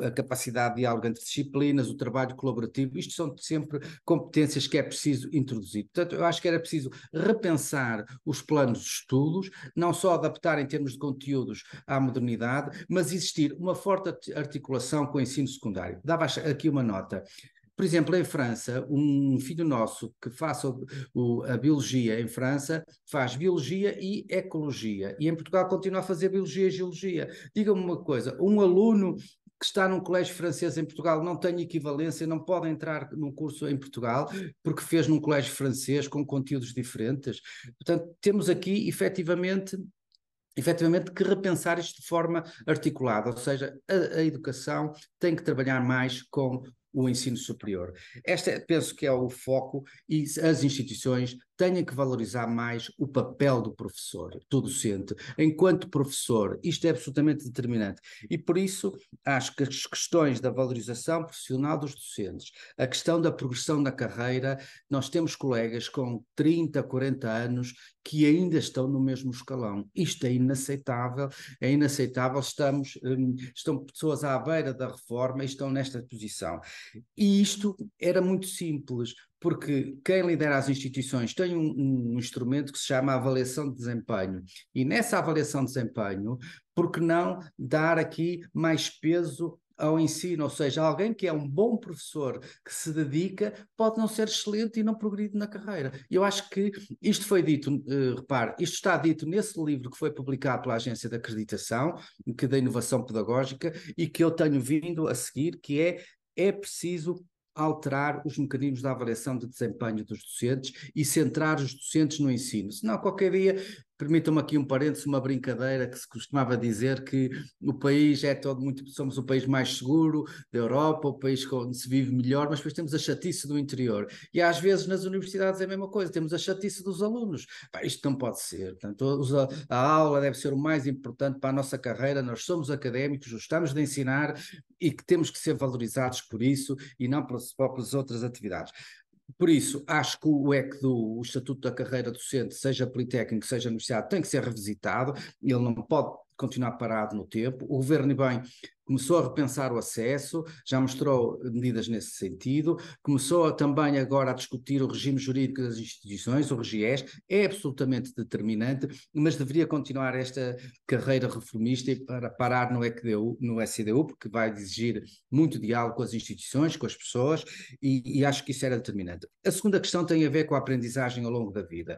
[SPEAKER 3] a capacidade de diálogo entre disciplinas, o trabalho colaborativo, isto são sempre competências que é preciso introduzir. Portanto, eu acho que era preciso repensar os planos de estudos, não só adaptar em termos de conteúdos à modernidade, mas existir uma forte articulação com o ensino secundário. Dava aqui uma nota. Por exemplo, em França, um filho nosso que faça a biologia em França faz biologia e ecologia, e em Portugal continua a fazer biologia e geologia. Diga-me uma coisa, um aluno que está num colégio francês em Portugal não tem equivalência, não pode entrar num curso em Portugal porque fez num colégio francês com conteúdos diferentes. Portanto, temos aqui efetivamente que repensar isto de forma articulada, ou seja, a educação tem que trabalhar mais com o ensino superior. Penso que é o foco, e as instituições têm que valorizar mais o papel do professor, do docente, enquanto professor. Isto é absolutamente determinante. E por isso acho que as questões da valorização profissional dos docentes, a questão da progressão na carreira, nós temos colegas com 30, 40 anos que ainda estão no mesmo escalão. Isto é inaceitável, estão pessoas à beira da reforma e estão nesta posição. E isto era muito simples. porque quem lidera as instituições tem um instrumento que se chama avaliação de desempenho. E nessa avaliação de desempenho, por que não dar aqui mais peso ao ensino? Ou seja, alguém que é um bom professor, que se dedica, pode não ser excelente e não progride na carreira. Eu acho que isto foi dito, repare, isto está dito nesse livro que foi publicado pela Agência de Acreditação, que da Inovação Pedagógica, e que eu tenho vindo a seguir, que é preciso alterar os mecanismos de avaliação de desempenho dos docentes e centrar os docentes no ensino. Senão, qualquer dia, permitam-me aqui um parênteses, uma brincadeira que se costumava dizer que o país é todo muito, somos o país mais seguro da Europa, o país onde se vive melhor, mas depois temos a chatice do interior. E às vezes nas universidades é a mesma coisa, temos a chatice dos alunos. Pá, isto não pode ser. Portanto, a aula deve ser o mais importante para a nossa carreira, nós somos académicos, gostamos de ensinar e que temos que ser valorizados por isso e não pelas outras atividades. Por isso, acho que o ECDU, o Estatuto da Carreira Docente, seja politécnico, seja universidade, tem que ser revisitado, ele não pode continuar parado no tempo. O Governo, bem, começou a repensar o acesso, já mostrou medidas nesse sentido, começou também agora a discutir o regime jurídico das instituições, o REGIES, é absolutamente determinante, mas deveria continuar esta carreira reformista para parar no ECDU, no SCDU, porque vai exigir muito diálogo com as instituições, com as pessoas, e acho que isso era determinante. A segunda questão tem a ver com a aprendizagem ao longo da vida.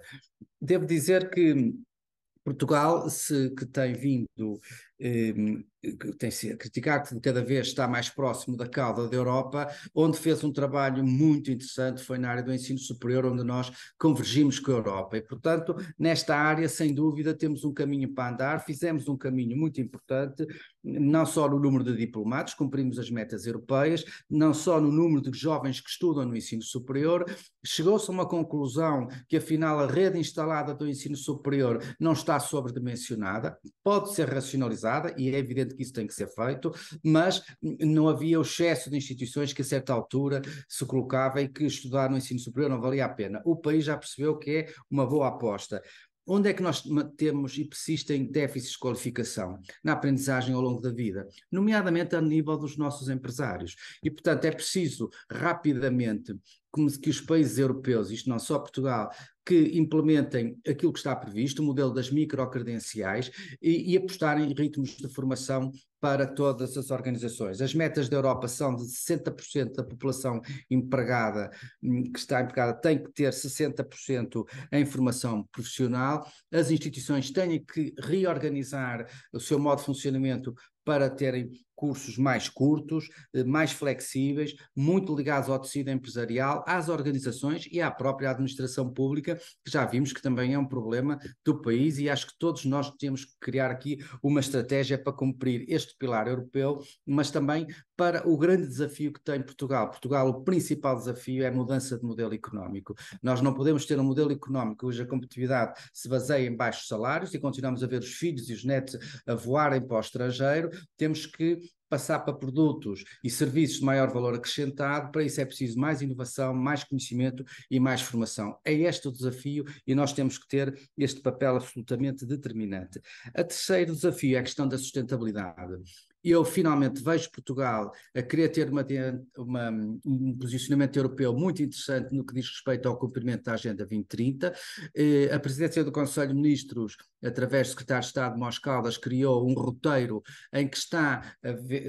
[SPEAKER 3] Devo dizer que Portugal, que tem vindo, tem-se a criticar, que cada vez está mais próximo da cauda da Europa, onde fez um trabalho muito interessante, foi na área do ensino superior, onde nós convergimos com a Europa. E, portanto, nesta área, sem dúvida, temos um caminho para andar, fizemos um caminho muito importante, não só no número de diplomados, cumprimos as metas europeias, não só no número de jovens que estudam no ensino superior, chegou-se a uma conclusão que, afinal, a rede instalada do ensino superior não está sobredimensionada, pode ser racionalizada, e é evidente que isso tem que ser feito, mas não havia o excesso de instituições que a certa altura se colocava e que estudar no ensino superior não valia a pena. O país já percebeu que é uma boa aposta. Onde é que nós temos e persistem déficits de qualificação? Na aprendizagem ao longo da vida, nomeadamente a nível dos nossos empresários. E, portanto, é preciso rapidamente que os países europeus, isto não só Portugal, que implementem aquilo que está previsto, o modelo das microcredenciais e apostarem em ritmos de formação para todas as organizações. As metas da Europa são de 60% da população empregada, que está empregada, tem que ter 60% em formação profissional. As instituições têm que reorganizar o seu modo de funcionamento para terem cursos mais curtos, mais flexíveis, muito ligados ao tecido empresarial, às organizações e à própria administração pública, que já vimos que também é um problema do país, e acho que todos nós temos que criar aqui uma estratégia para cumprir este pilar europeu, mas também para o grande desafio que tem Portugal. Portugal, o principal desafio é a mudança de modelo económico. Nós não podemos ter um modelo económico cuja competitividade se baseia em baixos salários e continuamos a ver os filhos e os netos a voarem para o estrangeiro. Temos que passar para produtos e serviços de maior valor acrescentado. Para isso é preciso mais inovação, mais conhecimento e mais formação. É este o desafio e nós temos que ter este papel absolutamente determinante. O terceiro desafio é a questão da sustentabilidade. Eu finalmente vejo Portugal a querer ter um posicionamento europeu muito interessante no que diz respeito ao cumprimento da Agenda 2030. A presidência do Conselho de Ministros, através do secretário de Estado de Mós Caldas, criou um roteiro em que está a ver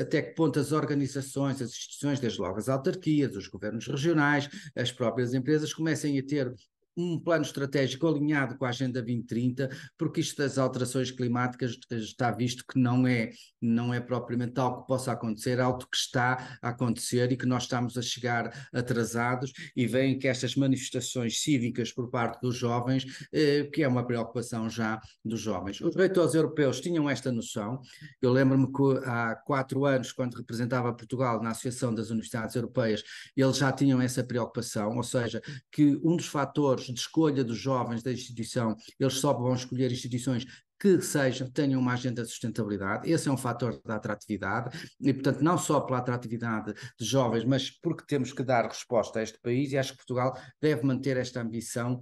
[SPEAKER 3] até que ponto as organizações, as instituições, desde logo as autarquias, os governos regionais, as próprias empresas, comecem a ter um plano estratégico alinhado com a Agenda 2030, porque isto das alterações climáticas está visto que não é propriamente algo que possa acontecer, é algo que está a acontecer e que nós estamos a chegar atrasados, e veem que estas manifestações cívicas por parte dos jovens, que é uma preocupação já dos jovens. Os reitores europeus tinham esta noção. Eu lembro-me que há 4 anos, quando representava Portugal na Associação das Universidades Europeias, eles já tinham essa preocupação, ou seja, que um dos fatores de escolha dos jovens da instituição, eles só vão escolher instituições que tenham uma agenda de sustentabilidade. Esse é um fator da atratividade e, portanto, não só pela atratividade de jovens, mas porque temos que dar resposta a este país, e acho que Portugal deve manter esta ambição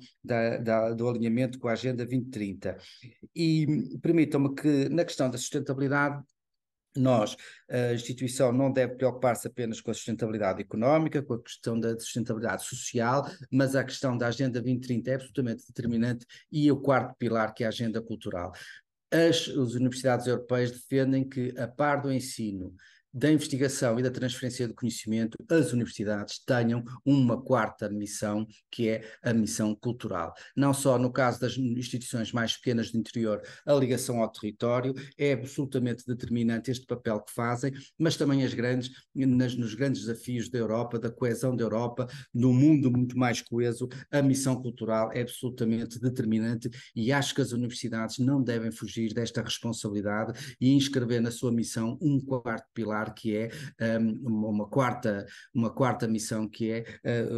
[SPEAKER 3] do alinhamento com a Agenda 2030. E permitam-me que, na questão da sustentabilidade, A instituição não deve preocupar-se apenas com a sustentabilidade económica, com a questão da sustentabilidade social, mas a questão da Agenda 2030 é absolutamente determinante, e o quarto pilar, que é a agenda cultural. As universidades europeias defendem que, a par do ensino, da investigação e da transferência de conhecimento, as universidades tenham uma quarta missão, que é a missão cultural. Não só no caso das instituições mais pequenas do interior, a ligação ao território é absolutamente determinante, este papel que fazem, mas também as grandes, nos grandes desafios da Europa, da coesão da Europa, no mundo muito mais coeso, a missão cultural é absolutamente determinante, e acho que as universidades não devem fugir desta responsabilidade e inscrever na sua missão um quarto pilar, que é uma quarta missão, que é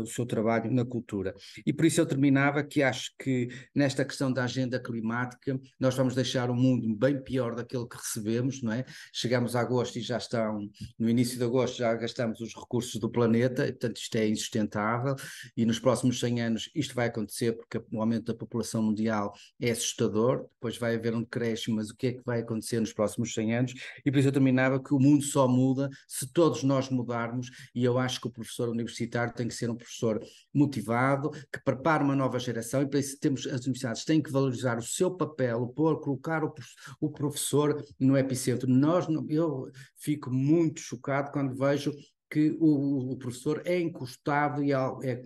[SPEAKER 3] o seu trabalho na cultura. E por isso eu terminava que acho que nesta questão da agenda climática nós vamos deixar o mundo bem pior daquele que recebemos, não é? Chegamos a agosto e já estão, no início de agosto já gastamos os recursos do planeta, portanto isto é insustentável, e nos próximos 100 anos isto vai acontecer, porque o aumento da população mundial é assustador, depois vai haver um decréscimo, mas o que é que vai acontecer nos próximos 100 anos? E por isso eu terminava que o mundo só muda se todos nós mudarmos, e eu acho que o professor universitário tem que ser um professor motivado, que prepare uma nova geração, e para isso as universidades têm que valorizar o seu papel, colocar o professor no epicentro. Eu fico muito chocado quando vejo que o professor é encostado e é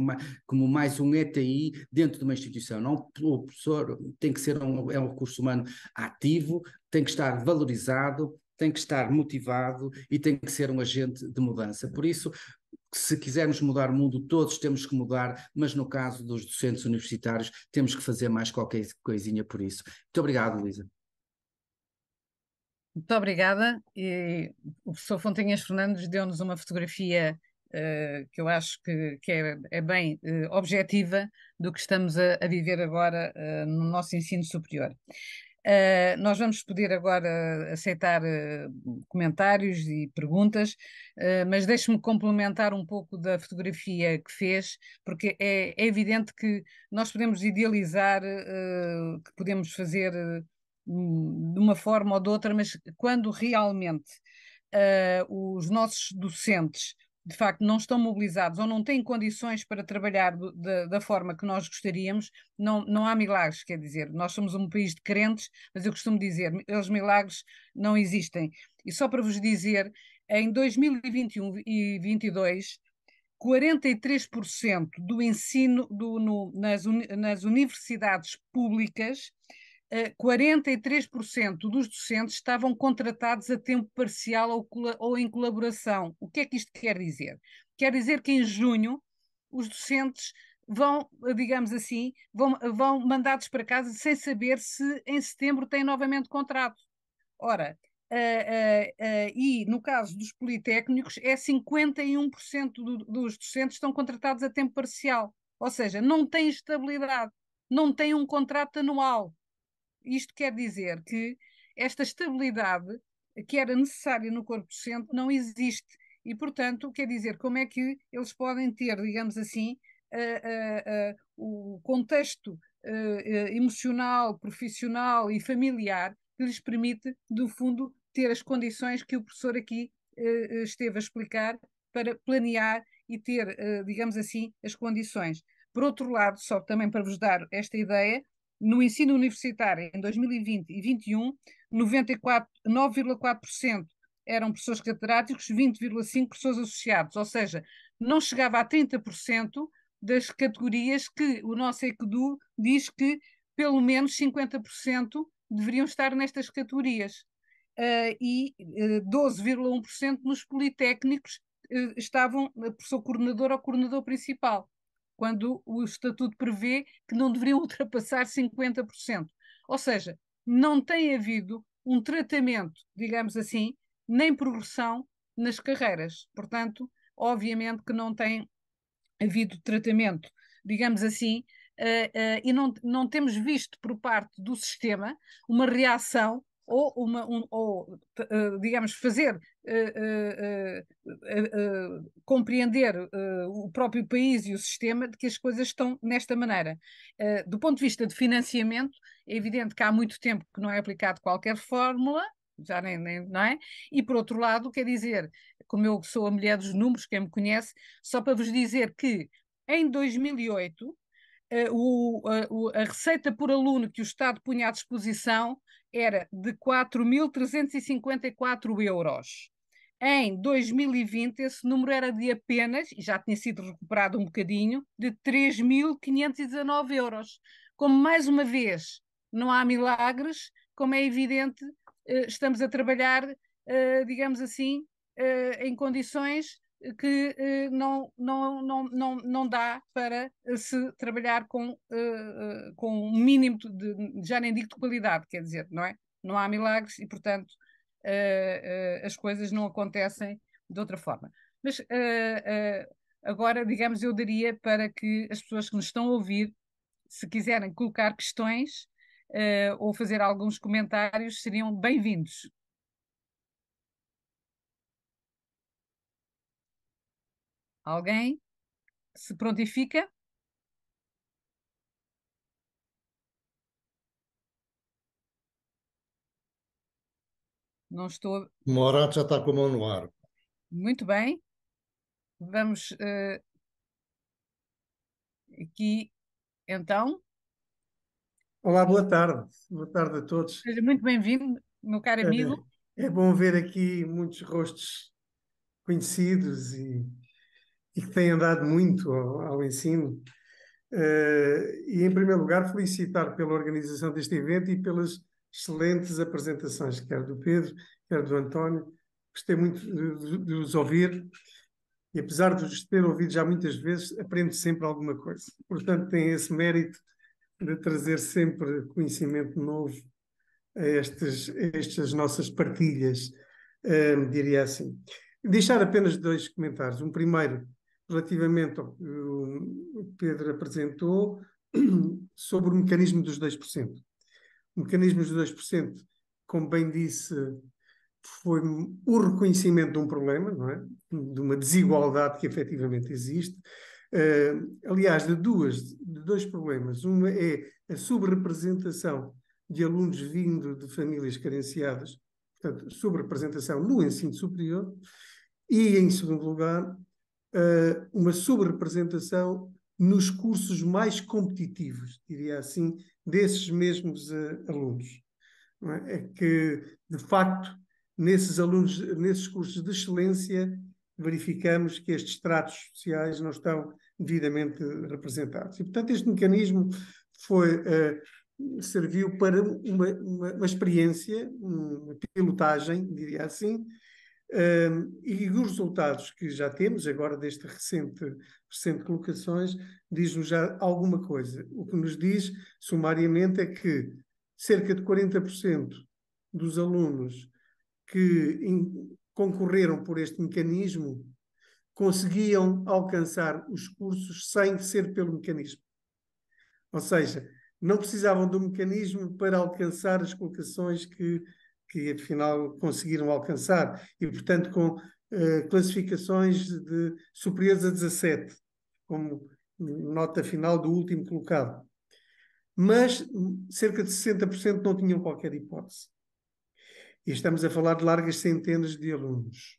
[SPEAKER 3] como mais um ETI dentro de uma instituição. Não, o professor tem que ser é um recurso humano ativo, tem que estar valorizado, tem que estar motivado e tem que ser um agente de mudança. Por isso, se quisermos mudar o mundo, todos temos que mudar, mas no caso dos docentes universitários, temos que fazer mais qualquer coisinha por isso. Muito obrigado, Luísa.
[SPEAKER 1] Muito obrigada. E o professor Fontinhas Fernandes deu-nos uma fotografia que eu acho que é bem objetiva do que estamos a viver agora no nosso ensino superior. Nós vamos poder agora aceitar comentários e perguntas, mas deixe-me complementar um pouco da fotografia que fez, porque é evidente que nós podemos idealizar que podemos fazer de uma forma ou de outra, mas quando realmente os nossos docentes de facto não estão mobilizados ou não têm condições para trabalhar da forma que nós gostaríamos, não há milagres, quer dizer, nós somos um país de crentes, mas eu costumo dizer, os milagres não existem. E só para vos dizer, em 2021 e 2022, 43% do ensino nas universidades públicas, 43% dos docentes estavam contratados a tempo parcial ou em colaboração. O que é que isto quer dizer? Quer dizer que em junho os docentes vão, digamos assim, vão mandados para casa sem saber se em setembro têm novamente contrato. Ora, e no caso dos politécnicos, 51% dos docentes estão contratados a tempo parcial, ou seja, não têm estabilidade, não têm um contrato anual. Isto quer dizer que esta estabilidade que era necessária no corpo docente não existe. E, portanto, quer dizer, como é que eles podem ter, digamos assim, o contexto emocional, profissional e familiar que lhes permite, do fundo, ter as condições que o professor aqui esteve a explicar para planear e ter, digamos assim, as condições. Por outro lado, só também para vos dar esta ideia, no ensino universitário, em 2020 e 2021, 9,4% eram professores catedráticos, 20,5% professores associados, ou seja, não chegava a 30% das categorias que o nosso ECDU diz que pelo menos 50% deveriam estar nestas categorias. E 12,1% nos politécnicos estavam professor coordenador ou coordenador principal, quando o estatuto prevê que não deveriam ultrapassar 50%. Ou seja, não tem havido um tratamento, digamos assim, nem progressão nas carreiras. Portanto, obviamente que não tem havido tratamento, digamos assim, e não temos visto por parte do sistema uma reação ou digamos, fazer compreender o próprio país e o sistema de que as coisas estão nesta maneira. Do ponto de vista de financiamento, é evidente que há muito tempo que não é aplicado qualquer fórmula, já não é? E por outro lado, quer dizer, como eu sou a mulher dos números, quem me conhece, só para vos dizer que em 2008 a receita por aluno que o Estado punha à disposição era de 4.354 euros. Em 2020, esse número era de apenas, e já tinha sido recuperado um bocadinho, de 3.519 euros. Como, mais uma vez, não há milagres, como é evidente, estamos a trabalhar, digamos assim, em condições que não dá para se trabalhar com um mínimo já nem digo de qualidade, quer dizer, não é? Não há milagres e, portanto, as coisas não acontecem de outra forma. Mas agora, digamos, eu daria para que as pessoas que nos estão a ouvir, se quiserem colocar questões ou fazer alguns comentários, seriam bem-vindos. Alguém se prontifica? Não estou.
[SPEAKER 2] O Morato já está com a mão no ar.
[SPEAKER 1] Muito bem. Vamos aqui, então.
[SPEAKER 4] Olá, boa tarde. Boa tarde a todos.
[SPEAKER 1] Seja muito bem-vindo, meu caro amigo.
[SPEAKER 4] É bom ver aqui muitos rostos conhecidos e que têm andado muito ao ensino. E, em primeiro lugar, felicitar pela organização deste evento e pelas excelentes apresentações, quer do Pedro, quer do António. Gostei muito de os ouvir e, apesar de os ter ouvido já muitas vezes, aprendo sempre alguma coisa. Portanto, tem esse mérito de trazer sempre conhecimento novo a estas nossas partilhas, diria assim. Deixar apenas dois comentários. Um primeiro, relativamente ao que o Pedro apresentou, sobre o mecanismo dos 2%. O mecanismo dos 2%, como bem disse, foi o reconhecimento de um problema, não é? De uma desigualdade que efetivamente existe. Aliás, de dois problemas. Uma é a subrepresentação de alunos vindo de famílias carenciadas, portanto, subrepresentação no ensino superior, e, em segundo lugar, uma subrepresentação nos cursos mais competitivos, diria assim, desses mesmos alunos. Não é? É que, de facto, nesses alunos, nesses cursos de excelência, verificamos que estes tratos sociais não estão devidamente representados. E, portanto, este mecanismo serviu para uma experiência, uma pilotagem, diria assim, e os resultados que já temos, agora deste recente colocações, diz-nos já alguma coisa. O que nos diz, sumariamente, é que cerca de 40% dos alunos que concorreram por este mecanismo conseguiam alcançar os cursos sem ser pelo mecanismo. Ou seja, não precisavam do mecanismo para alcançar as colocações que afinal conseguiram alcançar e, portanto, com classificações superiores a 17, como nota final do último colocado. Mas cerca de 60% não tinham qualquer hipótese. E estamos a falar de largas centenas de alunos.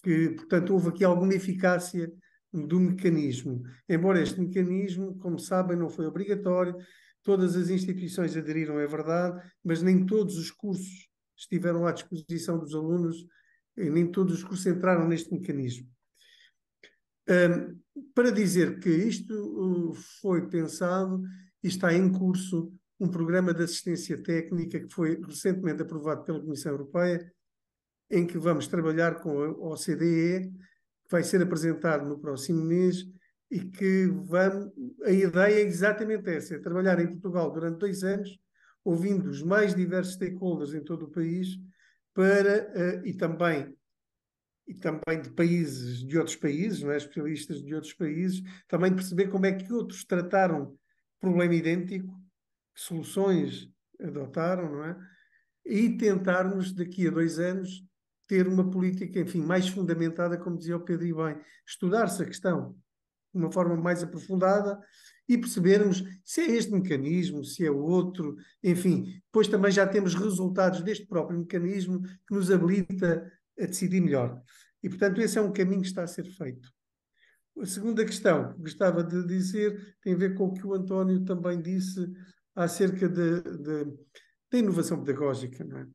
[SPEAKER 4] Portanto, houve aqui alguma eficácia do mecanismo. Embora este mecanismo, como sabem, não foi obrigatório, todas as instituições aderiram, é verdade, mas nem todos os cursos estiveram à disposição dos alunos, e nem todos os cursos entraram neste mecanismo. Para dizer que isto foi pensado e está em curso um programa de assistência técnica que foi recentemente aprovado pela Comissão Europeia, em que vamos trabalhar com a OCDE, que vai ser apresentado no próximo mês e que a ideia é exatamente essa, é trabalhar em Portugal durante 2 anos, ouvindo os mais diversos stakeholders em todo o país, e também de outros países, não é? Especialistas de outros países, também perceber como é que outros trataram problema idêntico, que soluções adotaram, não é? E tentarmos, daqui a 2 anos, ter uma política, enfim, mais fundamentada, como dizia o Pedro e bem, estudar-se a questão de uma forma mais aprofundada e percebermos se é este mecanismo, se é outro, enfim. Depois também já temos resultados deste próprio mecanismo que nos habilita a decidir melhor. E, portanto, esse é um caminho que está a ser feito. A segunda questão que gostava de dizer tem a ver com o que o António também disse acerca da inovação pedagógica, não é?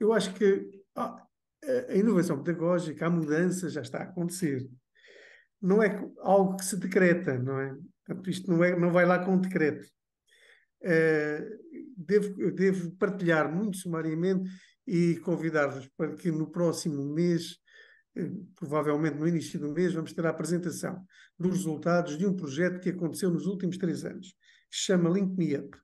[SPEAKER 4] Eu acho que a inovação pedagógica, a mudança já está a acontecer. Não é algo que se decreta, não é? Portanto, isto não vai lá com um decreto. Devo partilhar muito sumariamente e convidar-vos para que no próximo mês, provavelmente no início do mês, vamos ter a apresentação dos resultados de um projeto que aconteceu nos últimos 3 anos, que se chama Link Me Up,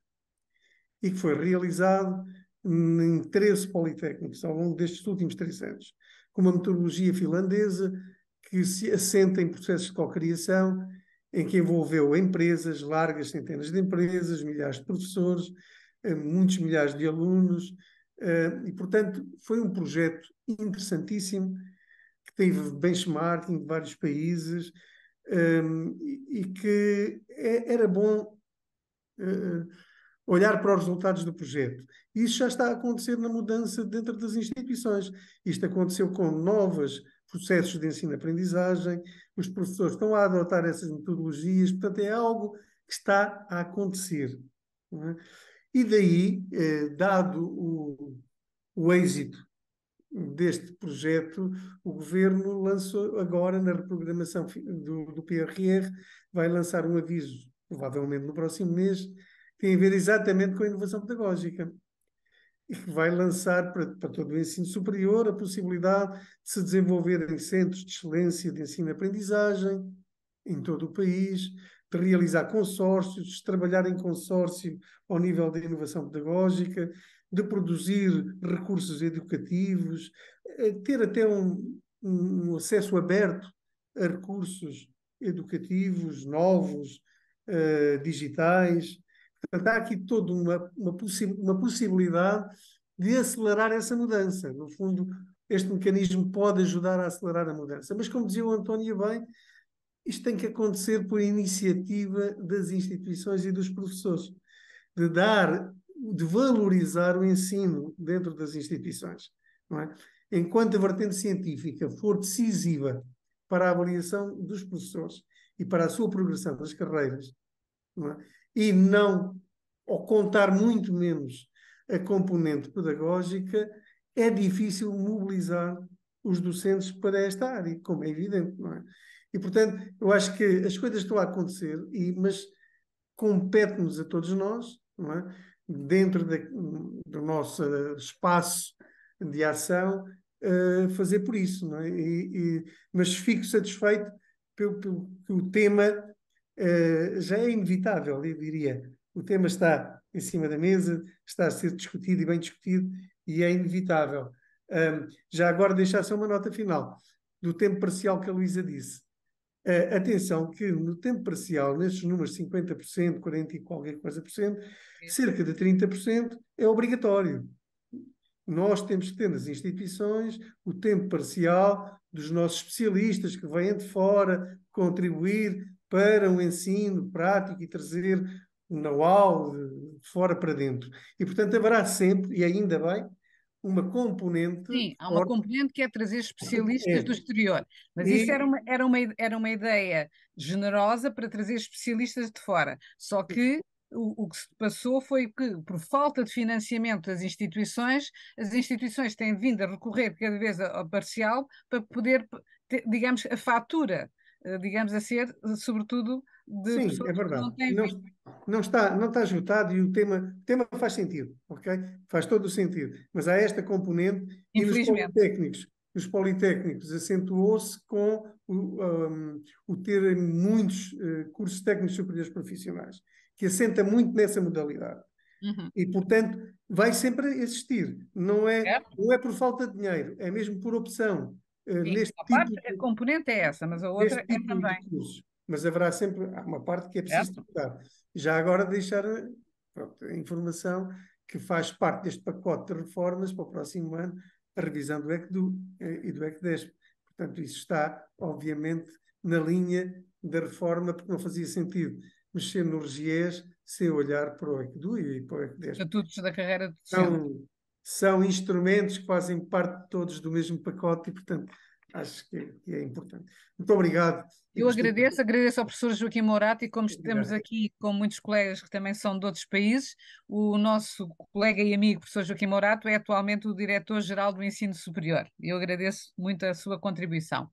[SPEAKER 4] e que foi realizado em 13 politécnicos ao longo destes últimos 3 anos, com uma metodologia finlandesa que se assenta em processos de cocriação, em que envolveu empresas, largas centenas de empresas, milhares de professores, muitos milhares de alunos, e, portanto, foi um projeto interessantíssimo, que teve benchmarking de vários países, e que era bom olhar para os resultados do projeto. Isso já está a acontecer na mudança dentro das instituições. Isto aconteceu com novos processos de ensino-aprendizagem, os professores estão a adotar essas metodologias, portanto, é algo que está a acontecer. Não é? E daí, dado o êxito deste projeto, o Governo lançou agora, na reprogramação do PRR, vai lançar um aviso, provavelmente no próximo mês, que tem a ver exatamente com a inovação pedagógica, e que vai lançar para todo o ensino superior a possibilidade de se desenvolverem centros de excelência de ensino-aprendizagem em todo o país, de realizar consórcios, de trabalhar em consórcio ao nível da inovação pedagógica, de produzir recursos educativos, ter até um acesso aberto a recursos educativos novos, digitais. Portanto, há aqui toda uma possibilidade de acelerar essa mudança. No fundo, este mecanismo pode ajudar a acelerar a mudança. Mas, como dizia o António bem, isto tem que acontecer por iniciativa das instituições e dos professores, de valorizar o ensino dentro das instituições. Não é? Enquanto a vertente científica for decisiva para a avaliação dos professores e para a sua progressão das carreiras, não é? E não, ou contar muito menos a componente pedagógica, é difícil mobilizar os docentes para esta área, como é evidente, não é? E, portanto, eu acho que as coisas estão a acontecer, mas compete-nos a todos nós, não é? Dentro do nosso espaço de ação, fazer por isso, não é? Mas fico satisfeito pelo que o tema já é inevitável, eu diria. O tema está em cima da mesa, está a ser discutido e bem discutido, e é inevitável. Já agora deixar só uma nota final do tempo parcial que a Luísa disse. Atenção que no tempo parcial, nestes números 50%, 40% e qualquer coisa por cento, cerca de 30% é obrigatório. Nós temos que ter nas instituições o tempo parcial dos nossos especialistas que vêm de fora contribuir para o ensino prático e trazer o know-how de fora para dentro. E, portanto, haverá sempre, e ainda bem, uma componente
[SPEAKER 1] Sim, há uma
[SPEAKER 4] forte.
[SPEAKER 1] componente que é trazer especialistas do
[SPEAKER 4] É,
[SPEAKER 1] exterior, mas isso
[SPEAKER 4] e,
[SPEAKER 1] era uma ideia generosa para trazer especialistas de fora. Só que o que se passou foi que, por falta de financiamento das instituições, as instituições têm vindo a recorrer cada vez ao parcial para poder, digamos, a fatura, digamos, a ser, sobretudo, de
[SPEAKER 4] sim, é
[SPEAKER 1] pessoas que
[SPEAKER 4] verdade.
[SPEAKER 1] não têm
[SPEAKER 4] Não,
[SPEAKER 1] vindo.
[SPEAKER 4] não está esgotado e o tema faz sentido, ok? Faz todo o sentido. Mas há esta componente e
[SPEAKER 1] Infelizmente.
[SPEAKER 4] nos politécnicos acentuou-se com o ter muitos cursos técnicos superiores profissionais, que assenta muito nessa modalidade.
[SPEAKER 1] Uhum.
[SPEAKER 4] E, portanto, vai sempre existir.
[SPEAKER 1] Certo?
[SPEAKER 4] Não é por falta de dinheiro, é mesmo por opção,
[SPEAKER 1] Sim,
[SPEAKER 4] neste
[SPEAKER 1] a
[SPEAKER 4] tipo
[SPEAKER 1] parte, a componente é essa, mas a outra
[SPEAKER 4] deste
[SPEAKER 1] é
[SPEAKER 4] tipo de
[SPEAKER 1] também.
[SPEAKER 4] cursos. Mas haverá sempre uma parte que é preciso
[SPEAKER 1] Certo?
[SPEAKER 4] tratar. Já agora deixar pronto, a informação que faz parte deste pacote de reformas para o próximo ano, a revisão do ECDU e do ECDESP. Portanto, isso está, obviamente, na linha da reforma, porque não fazia sentido mexer no RGES sem olhar para o ECDU e para o ECDES.
[SPEAKER 1] Estatutos da carreira docente.
[SPEAKER 4] São instrumentos que fazem parte todos do mesmo pacote e, portanto, acho que é importante. Muito obrigado.
[SPEAKER 1] Eu agradeço ao professor Joaquim Morato, e como estamos
[SPEAKER 4] Obrigado.
[SPEAKER 1] aqui com muitos colegas que também são de outros países, o nosso colega e amigo professor Joaquim Morato é atualmente o diretor-geral do Ensino Superior. Eu agradeço muito a sua contribuição.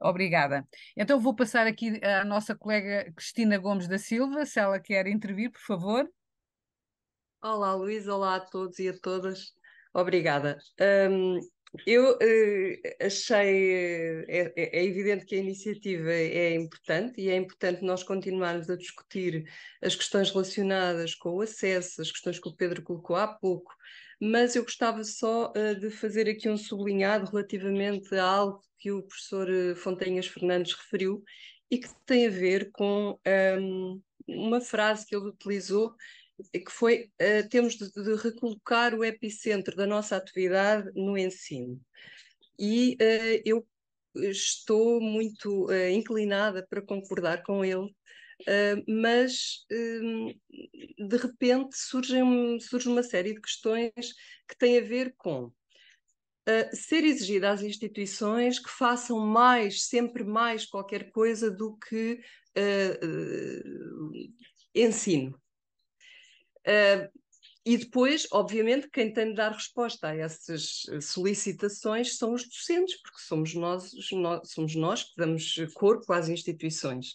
[SPEAKER 1] Obrigada. Então vou passar aqui à nossa colega Cristina Gomes da Silva, se ela quer intervir, por favor.
[SPEAKER 5] Olá, Luís, olá a todos e a todas. Obrigada. Eu achei, é evidente que a iniciativa é importante e é importante nós continuarmos a discutir as questões relacionadas com o acesso, as questões que o Pedro colocou há pouco, mas eu gostava só de fazer aqui um sublinhado relativamente a algo que o professor Fontanhas Fernandes referiu e que tem a ver com uma frase que ele utilizou, que foi temos de recolocar o epicentro da nossa atividade no ensino. E eu estou muito inclinada para concordar com ele, mas de repente surge uma série de questões que têm a ver com ser exigida às instituições que façam mais, sempre mais qualquer coisa do que ensino. E depois, obviamente, quem tem de dar resposta a essas solicitações são os docentes, porque somos nós que damos corpo às instituições.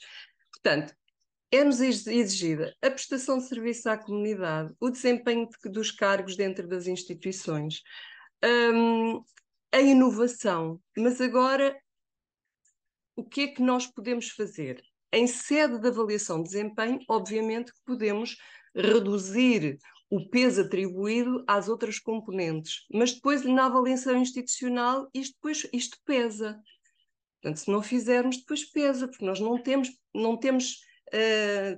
[SPEAKER 5] Portanto, é-nos exigida a prestação de serviço à comunidade, o desempenho dos cargos dentro das instituições, a inovação. Mas agora, o que é que nós podemos fazer? Em sede de avaliação de desempenho, obviamente que podemos reduzir o peso atribuído às outras componentes, mas depois na avaliação institucional isto pesa. Portanto, se não fizermos, depois pesa, porque nós não temos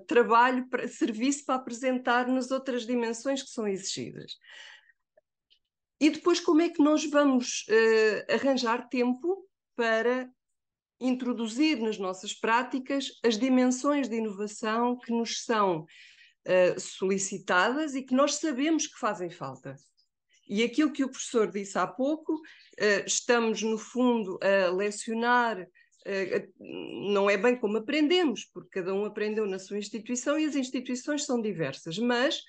[SPEAKER 5] trabalho, serviço para apresentar nas outras dimensões que são exigidas. E depois como é que nós vamos arranjar tempo para introduzir nas nossas práticas as dimensões de inovação que nos são solicitadas e que nós sabemos que fazem falta. E aquilo que o professor disse há pouco, estamos no fundo a lecionar, não é bem como aprendemos, porque cada um aprendeu na sua instituição e as instituições são diversas, mas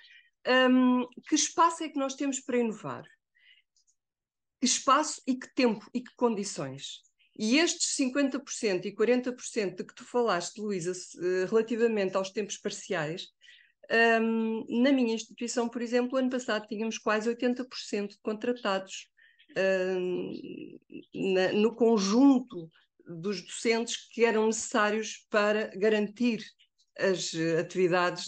[SPEAKER 5] que espaço é que nós temos para inovar? Que espaço e que tempo e que condições? E estes 50% e 40% de que tu falaste, Luísa, relativamente aos tempos parciais, na minha instituição, por exemplo, ano passado tínhamos quase 80% de contratados no conjunto dos docentes que eram necessários para garantir as atividades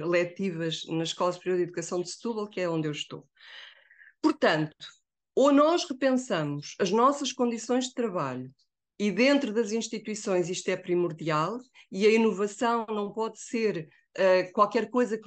[SPEAKER 5] letivas na Escola Superior de Educação de Setúbal, que é onde eu estou. Portanto, ou nós repensamos as nossas condições de trabalho e dentro das instituições isto é primordial e a inovação não pode ser qualquer coisa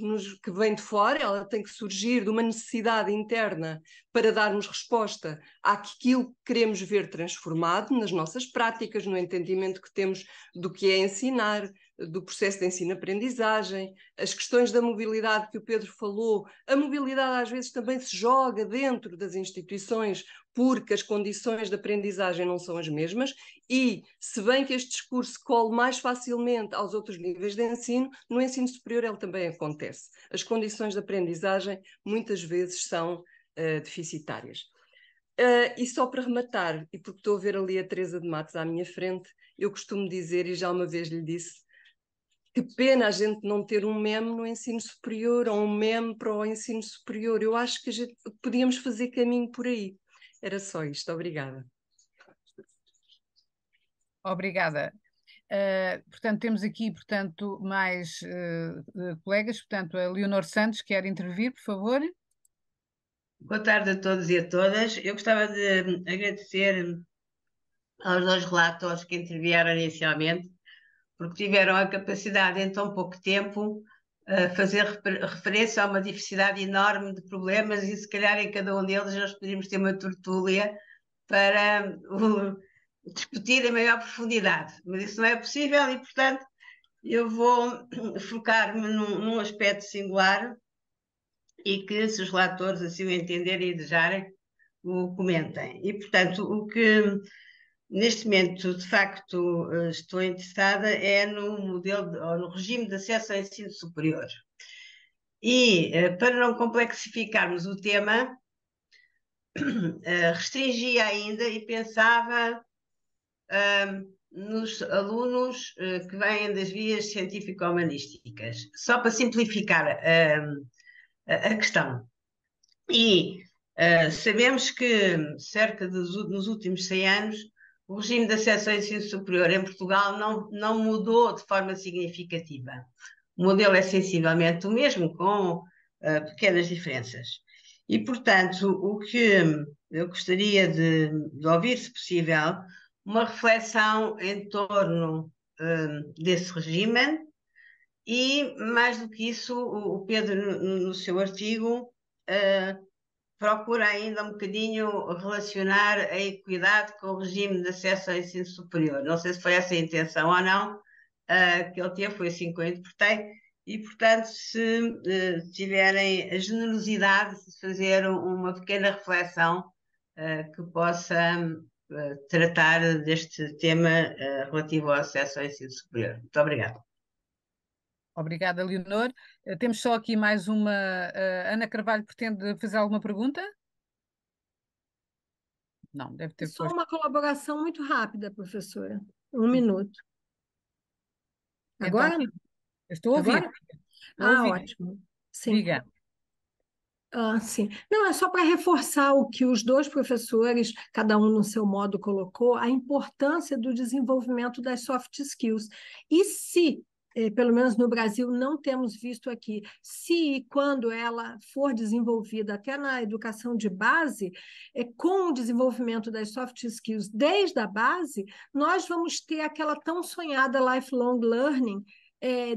[SPEAKER 5] que vem de fora, ela tem que surgir de uma necessidade interna para darmos resposta àquilo que queremos ver transformado nas nossas práticas, no entendimento que temos do que é ensinar, do processo de ensino-aprendizagem, as questões da mobilidade que o Pedro falou. A mobilidade às vezes também se joga dentro das instituições porque as condições de aprendizagem não são as mesmas e, se bem que este discurso cole mais facilmente aos outros níveis de ensino, no ensino superior ele também acontece. As condições de aprendizagem muitas vezes são deficitárias. E só para rematar, e porque estou a ver ali a Teresa de Matos à minha frente, eu costumo dizer, e já uma vez lhe disse, que pena a gente não ter um MEM no ensino superior ou um MEM para o ensino superior. Eu acho que podíamos fazer caminho por aí. Era só isto. Obrigada.
[SPEAKER 1] Obrigada. Portanto, temos aqui, portanto, mais colegas. Portanto, a Leonor Santos quer intervir, por favor.
[SPEAKER 6] Boa tarde a todos e a todas. Eu gostava de agradecer aos dois relatores que intervieram inicialmente, porque tiveram a capacidade em tão pouco tempo fazer referência a uma diversidade enorme de problemas e se calhar em cada um deles nós poderíamos ter uma tertúlia para discutir em maior profundidade, mas isso não é possível e, portanto, eu vou focar-me num aspecto singular e que, se os relatores assim o entenderem e desejarem, o comentem. E, portanto, o que neste momento, de facto, estou interessada é no modelo, ou no regime de acesso ao ensino superior. E, para não complexificarmos o tema, restringia ainda e pensava nos alunos que vêm das vias científico-humanísticas, só para simplificar a questão. E sabemos que nos últimos 100 anos o regime de acesso ao ensino superior em Portugal não mudou de forma significativa. O modelo é sensivelmente o mesmo, com pequenas diferenças. E, portanto, o que eu gostaria de ouvir, se possível, uma reflexão em torno desse regime e, mais do que isso, o Pedro, no seu artigo, procura ainda um bocadinho relacionar a equidade com o regime de acesso ao ensino superior. Não sei se foi essa a intenção ou não, que ele teve, foi assim que eu interpretei, e, portanto, se tiverem a generosidade de fazer uma pequena reflexão que possa tratar deste tema relativo ao acesso ao ensino superior. Muito obrigada.
[SPEAKER 1] Obrigada, Leonor. Temos só aqui mais uma. Ana Carvalho pretende fazer alguma pergunta? Não, deve ter
[SPEAKER 7] Só
[SPEAKER 1] posto.
[SPEAKER 7] uma colaboração muito rápida, professora. 1 minuto. Agora?
[SPEAKER 1] Então, estou a ouvir.
[SPEAKER 7] Agora?
[SPEAKER 1] Estou a ouvir.
[SPEAKER 7] Ótimo. Sim.
[SPEAKER 1] Diga.
[SPEAKER 7] Sim. Não, é só para reforçar o que os dois professores, cada um no seu modo, colocou, a importância do desenvolvimento das soft skills. E se, pelo menos no Brasil, não temos visto aqui, se e quando ela for desenvolvida até na educação de base, com o desenvolvimento das soft skills desde a base, nós vamos ter aquela tão sonhada lifelong learning,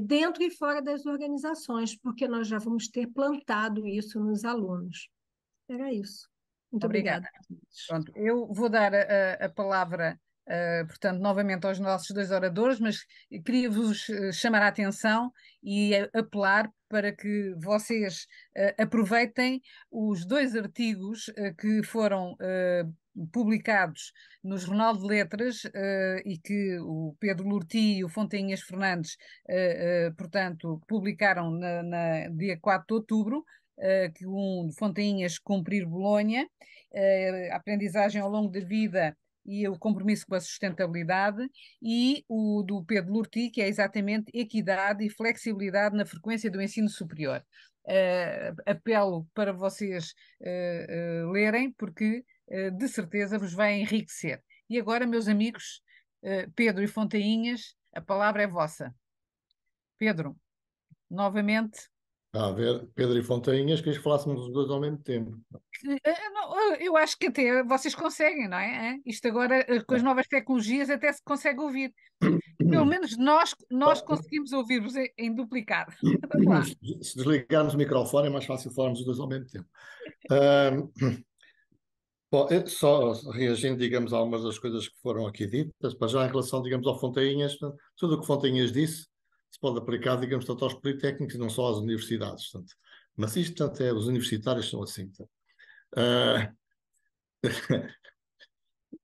[SPEAKER 7] dentro e fora das organizações, porque nós já vamos ter plantado isso nos alunos. Era isso. Muito obrigada.
[SPEAKER 1] Pronto, eu vou dar a palavra, portanto, novamente aos nossos dois oradores, mas queria-vos chamar a atenção e apelar para que vocês aproveitem os 2 artigos que foram publicados no Jornal de Letras e que o Pedro Lorti e o Fontainhas Fernandes, portanto, publicaram dia 4 de outubro, que um de Fontainhas, Cumprir Bolonha, a aprendizagem ao longo da vida e o compromisso com a sustentabilidade, e o do Pedro Lorti, que é exatamente equidade e flexibilidade na frequência do ensino superior. Apelo para vocês lerem, porque de certeza vos vai enriquecer. E agora, meus amigos, Pedro e Fontainhas, a palavra é vossa. Pedro, novamente.
[SPEAKER 2] A ver, Pedro e Fontainhas, queres que falássemos os dois ao mesmo tempo?
[SPEAKER 1] Eu acho que até vocês conseguem, não é? Isto agora, com as novas tecnologias, até se consegue ouvir. Pelo menos nós conseguimos ouvir-vos em duplicado. Vamos lá.
[SPEAKER 2] Se desligarmos o microfone é mais fácil falarmos os dois ao mesmo tempo. Bom, só reagindo, digamos, a algumas das coisas que foram aqui ditas, para já em relação, digamos, ao Fontainhas, tudo o que Fontainhas disse se pode aplicar, digamos, tanto aos politécnicos e não só às universidades. Portanto. Mas isto, portanto, os universitários são assim.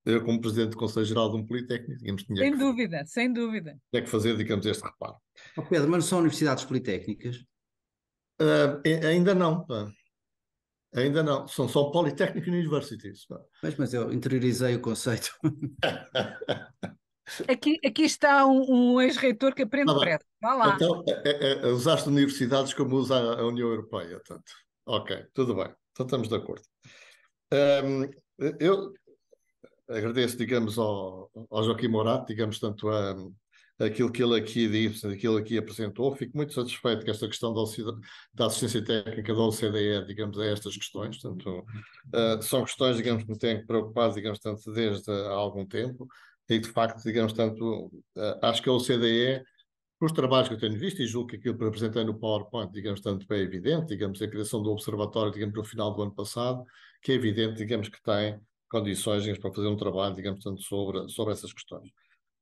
[SPEAKER 2] Eu, como presidente do Conselho Geral de um Politécnico, digamos,
[SPEAKER 1] sem dúvida.
[SPEAKER 2] Tinha que fazer, digamos, este reparo.
[SPEAKER 3] Pedro, mas não são universidades politécnicas?
[SPEAKER 2] Ainda não. Ainda não. São só Polytechnic Universities.
[SPEAKER 3] Mas eu interiorizei o conceito.
[SPEAKER 1] Aqui está um ex-reitor que aprende depressa. Vá lá.
[SPEAKER 2] Então, usaste universidades como usa a União Europeia. Portanto. Ok, tudo bem. Então estamos de acordo. Eu agradeço, digamos, ao Joaquim Morato, digamos, tanto aquilo que ele aqui disse, aquilo que aqui apresentou. Fico muito satisfeito que esta questão da assistência técnica da OCDE, digamos, a estas questões. Portanto, são questões, digamos, que me têm preocupado, digamos, tanto desde há algum tempo. E, de facto, digamos, tanto, acho que a OCDE, os trabalhos que eu tenho visto, e julgo que aquilo que apresentei no PowerPoint, digamos, tanto é evidente, digamos, a criação do observatório, digamos, no final do ano passado, que é evidente, digamos, que tem condições, digamos, para fazer um trabalho, digamos, tanto sobre essas questões.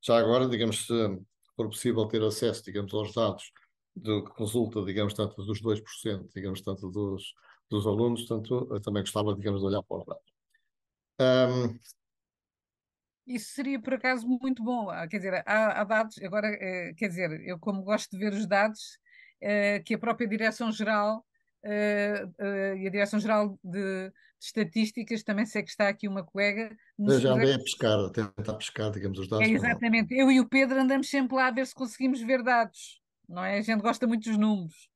[SPEAKER 2] Já agora, digamos, se for possível ter acesso, digamos, aos dados que resulta, digamos, tanto dos 2%, digamos, tanto dos alunos, tanto eu também gostava, digamos, de olhar para os dados.
[SPEAKER 1] Isso seria, por acaso, muito bom. Quer dizer, há dados, agora, quer dizer, eu como gosto de ver os dados, que a própria Direção-Geral e a Direção-Geral de Estatísticas, também sei que está aqui uma colega,
[SPEAKER 2] Eu
[SPEAKER 1] nos
[SPEAKER 2] já andei a
[SPEAKER 1] fornece.
[SPEAKER 2] pescar, a tentar pescar, digamos, os
[SPEAKER 1] É
[SPEAKER 2] dados, mas não.
[SPEAKER 1] exatamente, eu e o Pedro andamos sempre lá a ver se conseguimos ver dados, não é? A gente gosta muito dos números.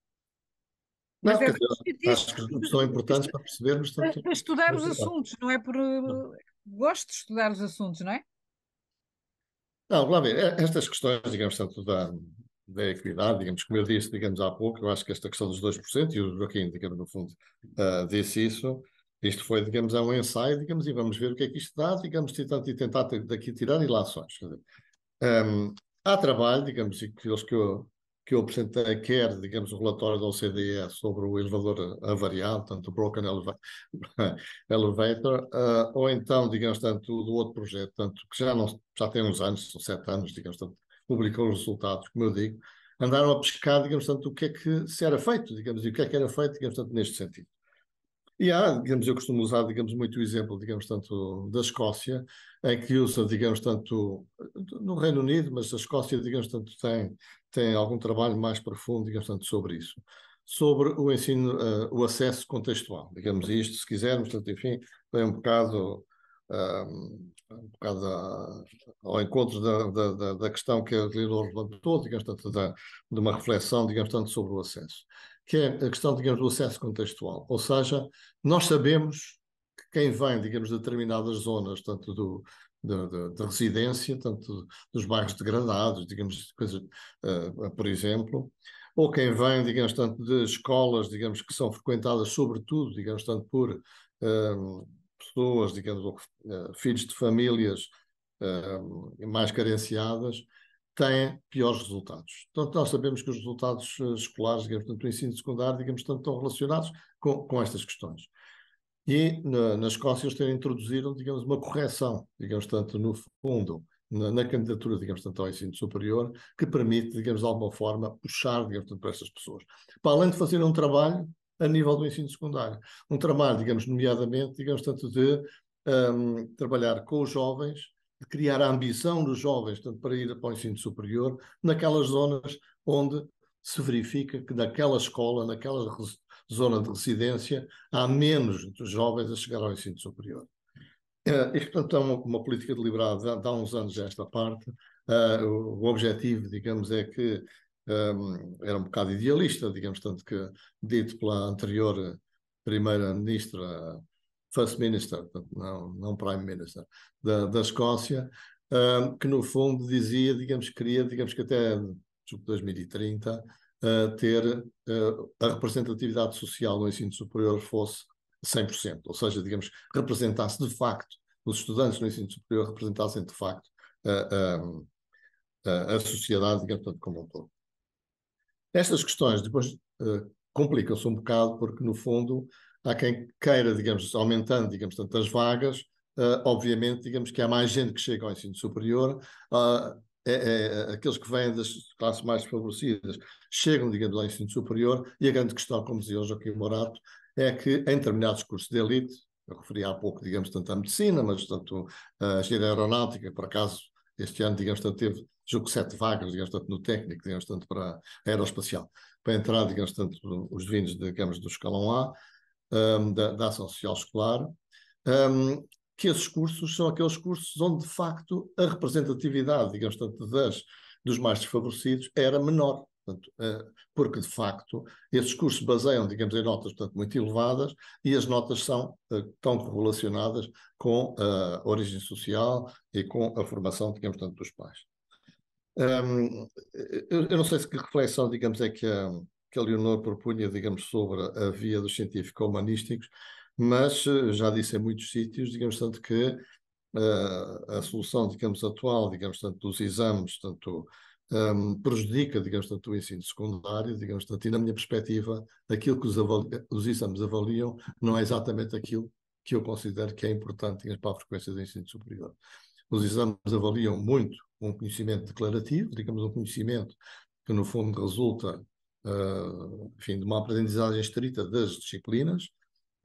[SPEAKER 1] Mas
[SPEAKER 2] Não,
[SPEAKER 1] é
[SPEAKER 2] quer
[SPEAKER 1] dados
[SPEAKER 2] dizer, acho que os números são importantes para percebermos tanto.
[SPEAKER 1] para estudar os assuntos, não é por. Gosto de estudar os assuntos, não é?
[SPEAKER 2] Não, lá ver, estas questões, digamos, tanto da equidade, digamos, como eu disse, digamos, há pouco, eu acho que esta questão dos 2%, e o Joaquim, digamos, no fundo, disse isso, isto foi, digamos, é um ensaio, digamos, e vamos ver o que é que isto dá, digamos, e tentar daqui tirar ilações. Quer dizer, há trabalho, digamos, e que eu apresentei, quer, digamos, o relatório da OCDE sobre o elevador avariado, tanto o Broken Elevator, ou então, digamos, tanto do outro projeto, tanto que já tem uns anos, são 7 anos, digamos, tanto, publicou os resultados, como eu digo, andaram a pescar, digamos, tanto o que é que se era feito, digamos, e o que é que era feito, digamos, tanto neste sentido. E há, digamos, eu costumo usar, digamos, muito o exemplo, digamos, tanto da Escócia, em que usa, digamos, tanto no Reino Unido, mas a Escócia, digamos, tanto tem algum trabalho mais profundo, digamos, tanto sobre isso. Sobre o ensino, o acesso contextual, digamos isto, se quisermos, portanto, enfim, vem um bocado ao encontro da questão que a Leonor levantou, digamos, tanto de uma reflexão, digamos, tanto sobre o acesso, que é a questão, digamos, do acesso contextual. Ou seja, nós sabemos que quem vem, digamos, de determinadas zonas, tanto de residência, tanto dos bairros degradados, digamos, coisas, por exemplo, ou quem vem, digamos, tanto de escolas, digamos, que são frequentadas sobretudo, digamos, tanto por pessoas, digamos, filhos de famílias mais carenciadas, têm piores resultados. Portanto, nós sabemos que os resultados escolares, digamos, tanto do ensino secundário, digamos, tanto estão relacionados com estas questões. E na Escócia eles introduziram, digamos, uma correção, digamos, tanto no fundo, na candidatura, digamos, tanto ao ensino superior, que permite, digamos, de alguma forma, puxar, digamos, tanto para estas pessoas. Para além de fazer um trabalho a nível do ensino secundário. Um trabalho, digamos, nomeadamente, digamos, tanto de trabalhar com os jovens, de criar a ambição dos jovens, tanto para ir para o ensino superior, naquelas zonas onde se verifica que naquela escola, naquela zona de residência, há menos jovens a chegar ao ensino superior. Isto, portanto, é uma política deliberada de há uns anos esta parte. O objetivo, digamos, é que era um bocado idealista, digamos, tanto que dito pela anterior primeira-ministra, First Minister, portanto, não Prime Minister, da Escócia, que no fundo dizia, digamos, queria, digamos que até 2030, ter a representatividade social no ensino superior fosse 100%, ou seja, digamos, representasse de facto, os estudantes no ensino superior representassem de facto a sociedade, digamos, como um todo. Estas questões depois complicam-se um bocado porque, no fundo, há quem queira, digamos, aumentando, digamos, tantas vagas, obviamente, digamos que há mais gente que chega ao ensino superior, aqueles que vêm das classes mais desfavorecidas chegam, digamos, ao ensino superior, e a grande questão, como dizia o Joaquim Morato, é que em determinados cursos de elite, eu referi há pouco, digamos, tanto a medicina, mas tanto a engenharia aeronáutica, por acaso, este ano, digamos, tanto teve, julgo que 7 vagas, digamos, tanto no técnico, digamos, tanto para a aeroespacial, para entrar, digamos, tanto os vindos, digamos, do escalão A, da ação social escolar, que esses cursos são aqueles cursos onde, de facto, a representatividade, digamos, tanto dos mais desfavorecidos era menor. Portanto, porque, de facto, esses cursos baseiam, digamos, em notas, portanto, muito elevadas, e as notas estão correlacionadas com a origem social e com a formação, digamos, tanto dos pais. Eu não sei se que reflexão, digamos, é que a Leonor propunha, digamos, sobre a via dos científico-humanísticos, mas já disse em muitos sítios, digamos, tanto que a solução, digamos, atual, digamos, tanto dos exames, tanto prejudica, digamos, tanto o ensino secundário, digamos, tanto, e na minha perspectiva, aquilo que os exames avaliam não é exatamente aquilo que eu considero que é importante para a frequência do ensino superior. Os exames avaliam muito um conhecimento declarativo, digamos, um conhecimento que, no fundo, resulta, enfim, de uma aprendizagem estrita das disciplinas,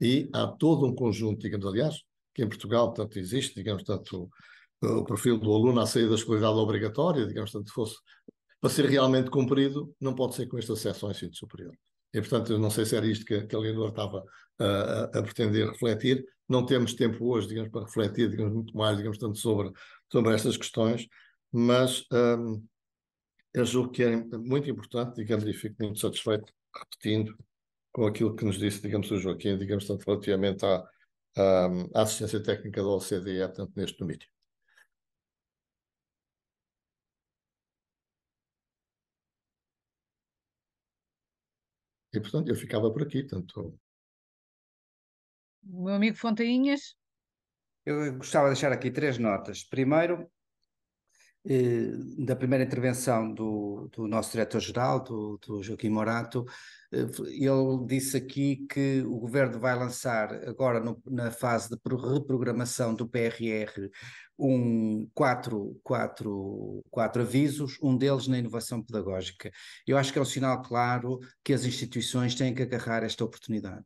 [SPEAKER 2] e há todo um conjunto, digamos, aliás, que em Portugal, tanto existe, digamos, tanto o perfil do aluno à saída da escolaridade obrigatória, digamos, tanto fosse, para ser realmente cumprido, não pode ser com este acesso ao ensino superior. E, portanto, eu não sei se era isto que a Leonor estava a pretender refletir. Não temos tempo hoje, digamos, para refletir, digamos, muito mais, digamos, tanto sobre estas questões, mas eu julgo que é muito importante, digamos, e fico muito satisfeito, repetindo, com aquilo que nos disse, digamos, o Joaquim, digamos, tanto relativamente à assistência técnica da OCDE, tanto neste domínio. E, portanto, eu ficava por aqui, tanto...
[SPEAKER 1] O meu amigo Fontainhas.
[SPEAKER 3] Eu gostava de deixar aqui 3 notas. Primeiro, da primeira intervenção do nosso diretor-geral, do Joaquim Morato, ele disse aqui que o governo vai lançar agora na fase de reprogramação do PRR quatro avisos, um deles na inovação pedagógica. Eu acho que é um sinal claro que as instituições têm que agarrar esta oportunidade.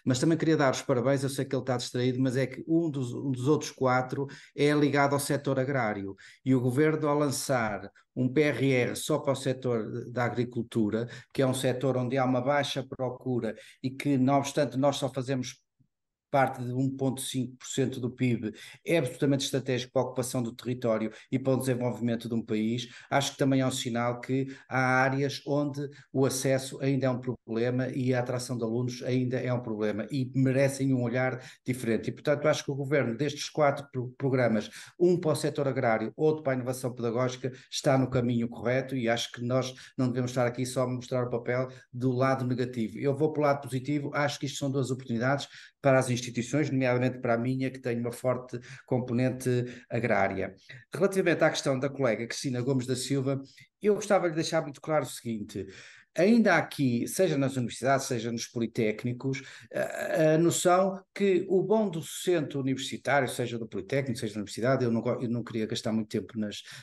[SPEAKER 3] Mas também queria dar os parabéns, eu sei que ele está distraído, mas é que um dos outros 4 é ligado ao setor agrário, e o governo, ao lançar um PRR só para o setor da agricultura, que é um setor onde há uma baixa procura e que, não obstante, nós só fazemos parte de 1,5% do PIB, é absolutamente estratégico para a ocupação do território e para o desenvolvimento de um país. Acho que também é um sinal que há áreas onde o acesso ainda é um problema e a atração de alunos ainda é um problema e merecem um olhar diferente. E, portanto, acho que o governo, destes 4 programas, um para o setor agrário, outro para a inovação pedagógica, está no caminho correto, e acho que nós não devemos estar aqui só a mostrar o papel do lado negativo. Eu vou para o lado positivo, acho que isto são 2 oportunidades para as instituições, nomeadamente para a minha, que tem uma forte componente agrária. Relativamente à questão da colega Cristina Gomes da Silva, eu gostava de deixar muito claro o seguinte: ainda há aqui, seja nas universidades, seja nos politécnicos, a noção que o bom docente universitário, seja do politécnico, seja da universidade, eu não queria gastar muito tempo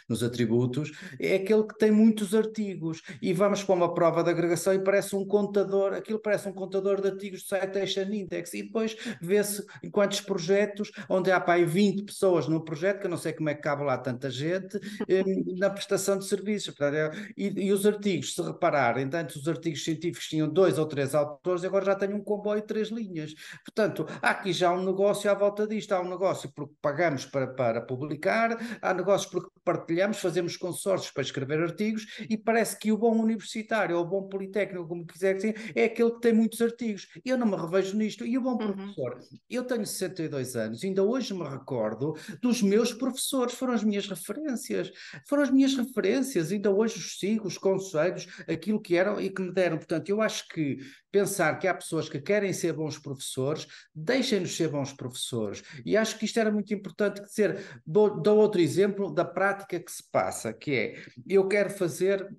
[SPEAKER 3] nos atributos, é aquele que tem muitos artigos, e vamos para uma prova de agregação e parece um contador, aquilo parece um contador de artigos do Citation Index, e depois vê-se em quantos projetos, onde há para aí 20 pessoas num projeto, que eu não sei como é que cabe lá tanta gente, na prestação de serviços. E os artigos, se repararem, antes os artigos científicos tinham 2 ou 3 autores, agora já tem um comboio de 3 linhas. Portanto, há aqui já um negócio à volta disto. Há um negócio porque pagamos para publicar, há negócios porque partilhamos, fazemos consórcios para escrever artigos, e parece que o bom universitário ou o bom politécnico, como quiser dizer, é aquele que tem muitos artigos. Eu não me revejo nisto. E o bom professor? Eu tenho 62 anos, ainda hoje me recordo dos meus professores, foram as minhas referências. Foram as minhas referências, ainda hoje os sigo, os conselhos, aquilo que eram e que me deram. Portanto, eu acho que pensar que há pessoas que querem ser bons professores, deixem-nos ser bons professores. E acho que isto era muito importante dizer. Dou outro exemplo da prática que se passa, que é, eu quero fazer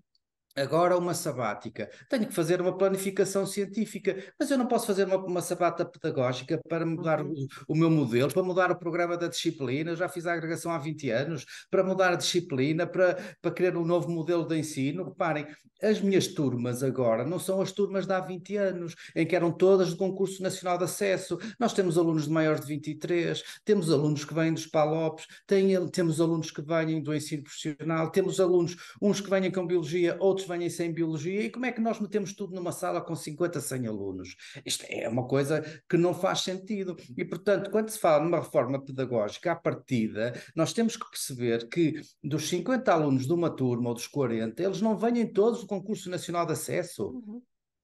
[SPEAKER 3] agora uma sabática, tenho que fazer uma planificação científica, mas eu não posso fazer uma sabática pedagógica para mudar o meu modelo, para mudar o programa da disciplina. Eu já fiz a agregação há 20 anos, para mudar a disciplina, para criar um novo modelo de ensino. Reparem, as minhas turmas agora não são as turmas de há 20 anos, em que eram todas do Concurso Nacional de Acesso. Nós temos alunos de maiores de 23, temos alunos que vêm dos PALOPs, temos alunos que vêm do ensino profissional, temos alunos, uns que vêm com biologia, outros venham sem biologia. E como é que nós metemos tudo numa sala com 50, 100 alunos? Isto é uma coisa que não faz sentido. E, portanto, quando se fala numa reforma pedagógica, à partida, nós temos que perceber que dos 50 alunos de uma turma ou dos 40, eles não vêm todos do Concurso Nacional de Acesso.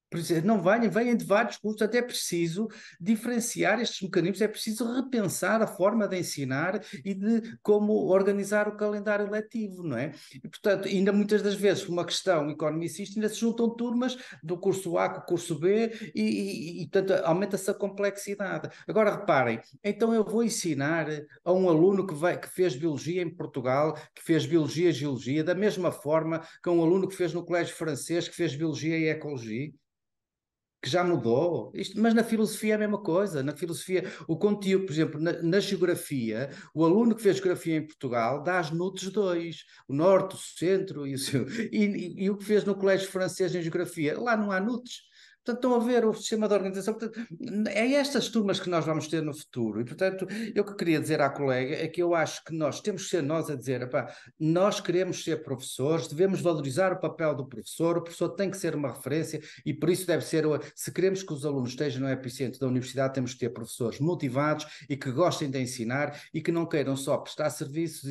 [SPEAKER 3] Por isso, não venham de vários cursos. Até é preciso diferenciar estes mecanismos, é preciso repensar a forma de ensinar e de como organizar o calendário letivo, não é? E, portanto, ainda muitas das vezes, por uma questão economicista, ainda se juntam turmas do curso A com o curso B e portanto, aumenta-se a complexidade. Agora, reparem, então eu vou ensinar a um aluno que fez biologia em Portugal, que fez biologia e geologia, da mesma forma que a um aluno que fez no colégio francês, que fez biologia e ecologia. que já mudou, mas na filosofia é a mesma coisa. Na filosofia, o conteúdo, por exemplo, na geografia, o aluno que fez geografia em Portugal dá as NUTs 2, o norte, o centro e o que fez no colégio francês em geografia, lá não há NUTs. Portanto, estão a ver o sistema de organização. Portanto, é estas turmas que nós vamos ter no futuro. E, portanto, eu que queria dizer à colega é que eu acho que nós temos que ser nós a dizer, epá, nós queremos ser professores, devemos valorizar o papel do professor, o professor tem que ser uma referência e por isso deve ser, se queremos que os alunos estejam no epicentro da universidade, temos que ter professores motivados e que gostem de ensinar e que não queiram só prestar serviços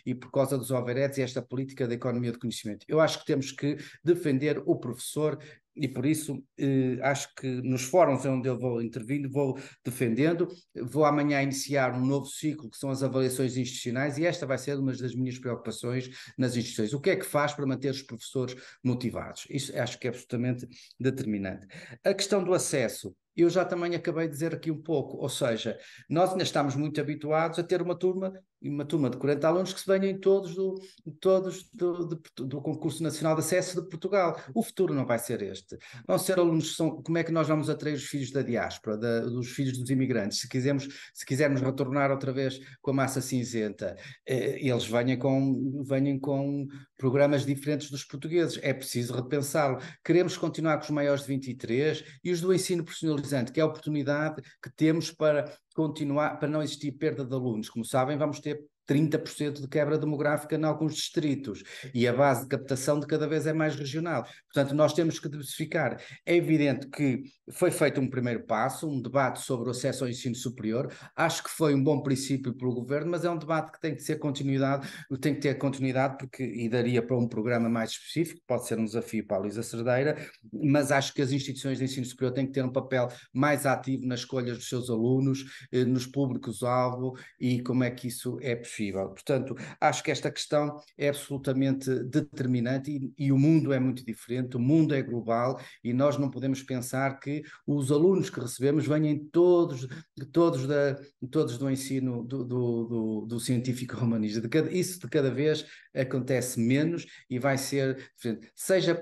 [SPEAKER 3] e por causa dos overheads e esta política da economia do conhecimento. Eu acho que temos que defender o professor e por isso acho que nos fóruns onde eu vou intervindo, vou defendendo, vou amanhã iniciar um novo ciclo que são as avaliações institucionais e esta vai ser uma das minhas preocupações nas instituições. O que é que faz para manter os professores motivados? Isso acho que é absolutamente determinante. A questão do acesso, eu já também acabei de dizer aqui um pouco, ou seja, nós ainda estamos muito habituados a ter uma turma de 40 alunos que se venham todos do Concurso Nacional de Acesso de Portugal. O futuro não vai ser este. Vão ser alunos que são, como é que nós vamos atrair os filhos da diáspora, dos filhos dos imigrantes? Se quisermos retornar outra vez com a massa cinzenta, eles venham com programas diferentes dos portugueses. É preciso repensá-lo. Queremos continuar com os maiores de 23 e os do ensino profissionalizante, que é a oportunidade que temos para continuar, para não existir perda de alunos. Como sabem, vamos ter 30% de quebra demográfica em alguns distritos e a base de captação de cada vez é mais regional. Portanto, nós temos que diversificar. É evidente que foi feito um primeiro passo, um debate sobre o acesso ao ensino superior. Acho que foi um bom princípio pelo governo, mas é um debate que tem que ter continuidade porque, e daria para um programa mais específico, pode ser um desafio para a Luísa Cerdeira, mas acho que as instituições de ensino superior têm que ter um papel mais ativo nas escolhas dos seus alunos, nos públicos-alvo e como é que isso é possível. Portanto, acho que esta questão é absolutamente determinante e o mundo é muito diferente, o mundo é global e nós não podemos pensar que os alunos que recebemos venham todos do ensino do científico humanista. Isso de cada vez acontece menos e vai ser diferente. Seja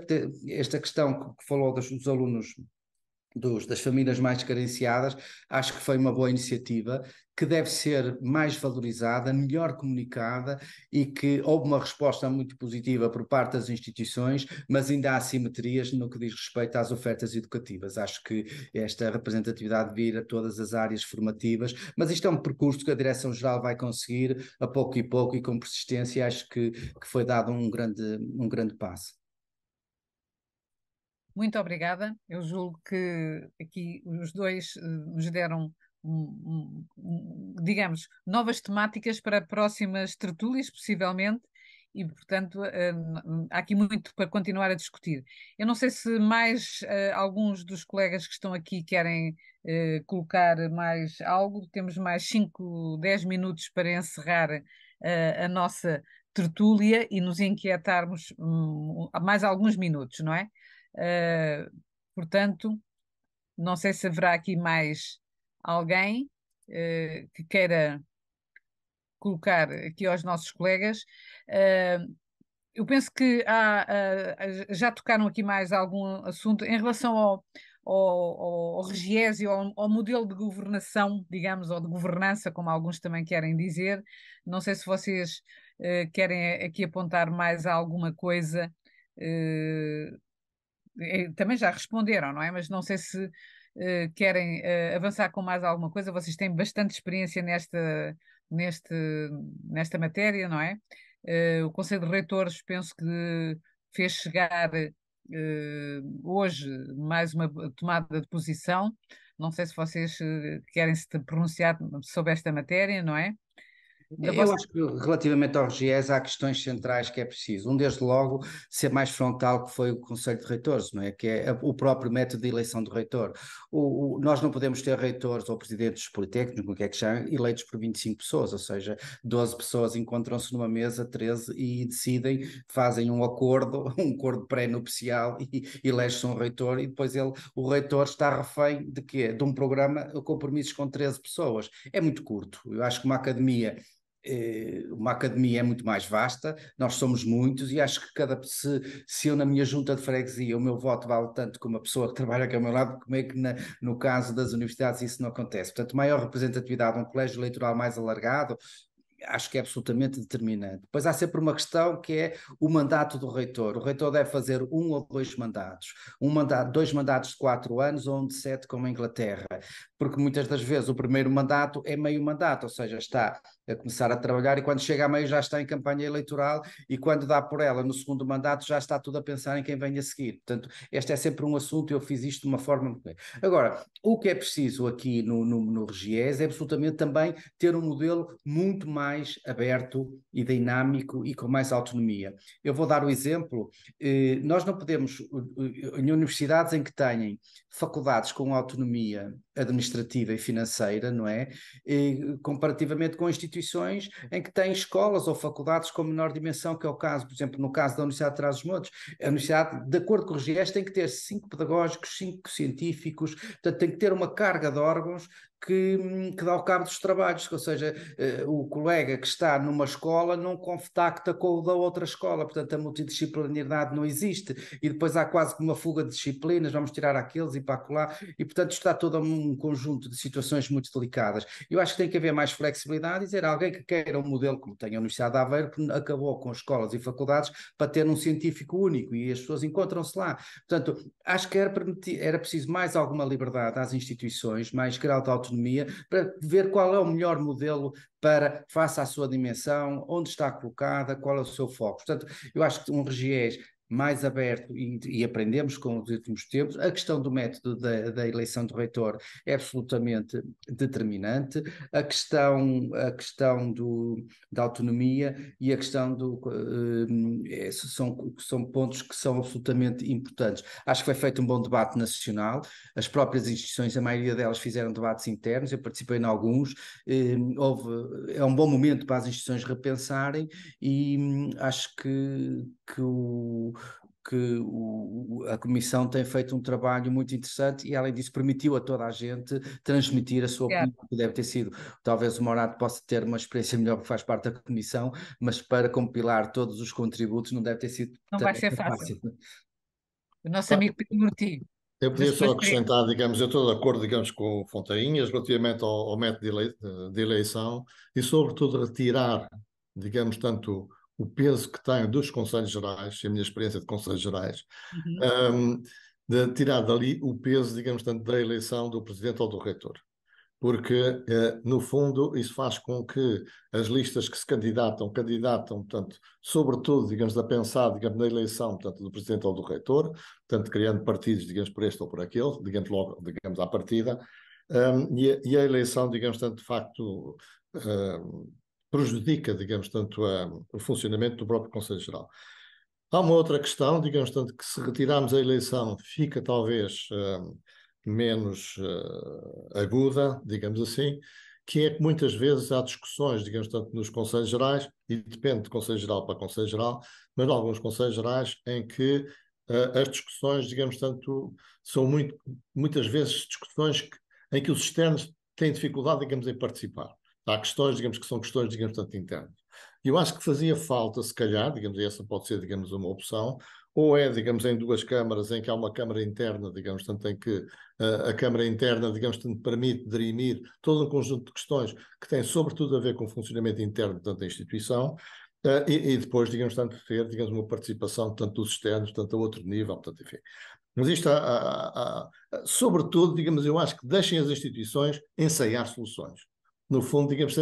[SPEAKER 3] esta questão que falou dos alunos das famílias mais carenciadas, acho que foi uma boa iniciativa, que deve ser mais valorizada, melhor comunicada e que houve uma resposta muito positiva por parte das instituições, mas ainda há assimetrias no que diz respeito às ofertas educativas. Acho que esta representatividade vira a todas as áreas formativas, mas isto é um percurso que a Direção-Geral vai conseguir a pouco e com persistência. Acho que foi dado um grande passo.
[SPEAKER 1] Muito obrigada. Eu julgo que aqui os dois nos deram, digamos, novas temáticas para próximas tertúlias, possivelmente, e, portanto, há aqui muito para continuar a discutir. Eu não sei se mais alguns dos colegas que estão aqui querem colocar mais algo. Temos mais 5, 10 minutos para encerrar a nossa tertúlia e nos inquietarmos mais alguns minutos, não é? Portanto, não sei se haverá aqui mais alguém que queira colocar aqui aos nossos colegas. Eu penso que já tocaram aqui mais algum assunto em relação ao Regiésio, ao modelo de governação, digamos, ou de governança, como alguns também querem dizer. Não sei se vocês querem aqui apontar mais alguma coisa. Também já responderam, não é? Mas não sei se querem avançar com mais alguma coisa. Vocês têm bastante experiência nesta matéria, não é? O Conselho de Reitores penso que fez chegar hoje mais uma tomada de posição. Não sei se vocês querem se pronunciar sobre esta matéria, não é?
[SPEAKER 3] Eu acho que relativamente ao RGES há questões centrais que é preciso. Desde logo, ser mais frontal que foi o Conselho de Reitores, não é? Que é o próprio método de eleição do reitor. Nós não podemos ter reitores ou presidentes politécnicos, como é que chamam, eleitos por 25 pessoas, ou seja, 12 pessoas encontram-se numa mesa, 13, e decidem, fazem um acordo pré-nupcial e elege-se um reitor e depois o reitor está refém de quê? De um programa, compromissos com 13 pessoas. É muito curto. Eu acho que uma academia uma academia é muito mais vasta, nós somos muitos e acho que se eu na minha junta de freguesia o meu voto vale tanto como a pessoa que trabalha aqui ao meu lado, como é que no caso das universidades isso não acontece? Portanto, maior representatividade, um colégio eleitoral mais alargado, acho que é absolutamente determinante. Depois há sempre uma questão que é o mandato do reitor. O reitor deve fazer 1 ou 2 mandatos. 2 mandatos de 4 anos ou 1 de 7, como a Inglaterra. Porque muitas das vezes o primeiro mandato é meio mandato, ou seja, está a começar a trabalhar e quando chega a meio já está em campanha eleitoral e quando dá por ela no segundo mandato já está tudo a pensar em quem vem a seguir. Portanto, este é sempre um assunto, eu fiz isto de uma forma... Agora, o que é preciso aqui no RGES é absolutamente também ter um modelo muito mais aberto e dinâmico e com mais autonomia. Eu vou dar o exemplo, nós não podemos, em universidades em que têm faculdades com autonomia administrativa e financeira, não é? Comparativamente com instituições em que têm escolas ou faculdades com menor dimensão, que é o caso, por exemplo, no caso da Universidade de Trás-os-Montes. A universidade, de acordo com o RGES, tem que ter 5 pedagógicos, 5 científicos, portanto tem que ter uma carga de órgãos que dá ao cabo dos trabalhos, ou seja, o colega que está numa escola não contacta com o da outra escola, portanto a multidisciplinaridade não existe, e depois há quase como uma fuga de disciplinas, vamos tirar aqueles e para acolá, e portanto está todo um conjunto de situações muito delicadas. Eu acho que tem que haver mais flexibilidade e dizer alguém que queira um modelo como tem a Universidade de Aveiro, que acabou com escolas e faculdades para ter um científico único, e as pessoas encontram-se lá. Portanto, acho que era preciso mais alguma liberdade às instituições, mais grau de autonomia, para ver qual é o melhor modelo para, face à sua dimensão, onde está colocada, qual é o seu foco. Portanto, eu acho que um RGES mais aberto e aprendemos com os últimos tempos. A questão do método da eleição do reitor é absolutamente determinante. A questão da autonomia e a questão são pontos que são absolutamente importantes. Acho que foi feito um bom debate nacional. As próprias instituições, a maioria delas fizeram debates internos, eu participei em alguns. É um bom momento para as instituições repensarem e acho que a Comissão tem feito um trabalho muito interessante e, além disso, permitiu a toda a gente transmitir a sua opinião, que deve ter sido, talvez o Morato possa ter uma experiência melhor porque faz parte da Comissão, mas para compilar todos os contributos não deve ter sido
[SPEAKER 1] Não vai ser fácil. O nosso amigo Pedro Murti.
[SPEAKER 2] Eu podia só acrescentar, digamos, eu estou de acordo, digamos, com o Fontainhas relativamente ao método de eleição e, sobretudo, retirar, digamos, tanto o peso que tem dos Conselhos Gerais, a minha experiência de Conselhos Gerais, de tirar dali o peso, digamos, tanto da eleição do Presidente ou do Reitor. Porque, no fundo, isso faz com que as listas que se candidatam, portanto, sobretudo, digamos, a pensar, digamos, na eleição, portanto, do Presidente ou do Reitor, portanto, criando partidos, digamos, por este ou por aquele, digamos, logo, digamos, à partida, e a eleição, digamos, tanto, de facto, prejudica, digamos, tanto o funcionamento do próprio Conselho Geral. Há uma outra questão, digamos, tanto que se retirarmos a eleição fica talvez menos aguda, digamos assim, que é que muitas vezes há discussões, digamos, tanto nos Conselhos Gerais, e depende de Conselho Geral para Conselho Geral, mas em alguns Conselhos Gerais em que as discussões, digamos, tanto são muitas vezes discussões em que os externos têm dificuldade, digamos, em participar. Há questões, digamos, que são questões, digamos, tanto internas. E eu acho que fazia falta, se calhar, digamos, e essa pode ser, digamos, uma opção, ou é, digamos, em 2 câmaras, em que há uma câmara interna, digamos, tanto em que a câmara interna, digamos, tanto permite dirimir todo um conjunto de questões que têm, sobretudo, a ver com o funcionamento interno, tanto da instituição, e depois, digamos, tanto ter, digamos, uma participação, tanto dos externos, tanto a outro nível, portanto, enfim. Mas isto, sobretudo, digamos, eu acho que deixem as instituições ensaiar soluções. No fundo, digamos,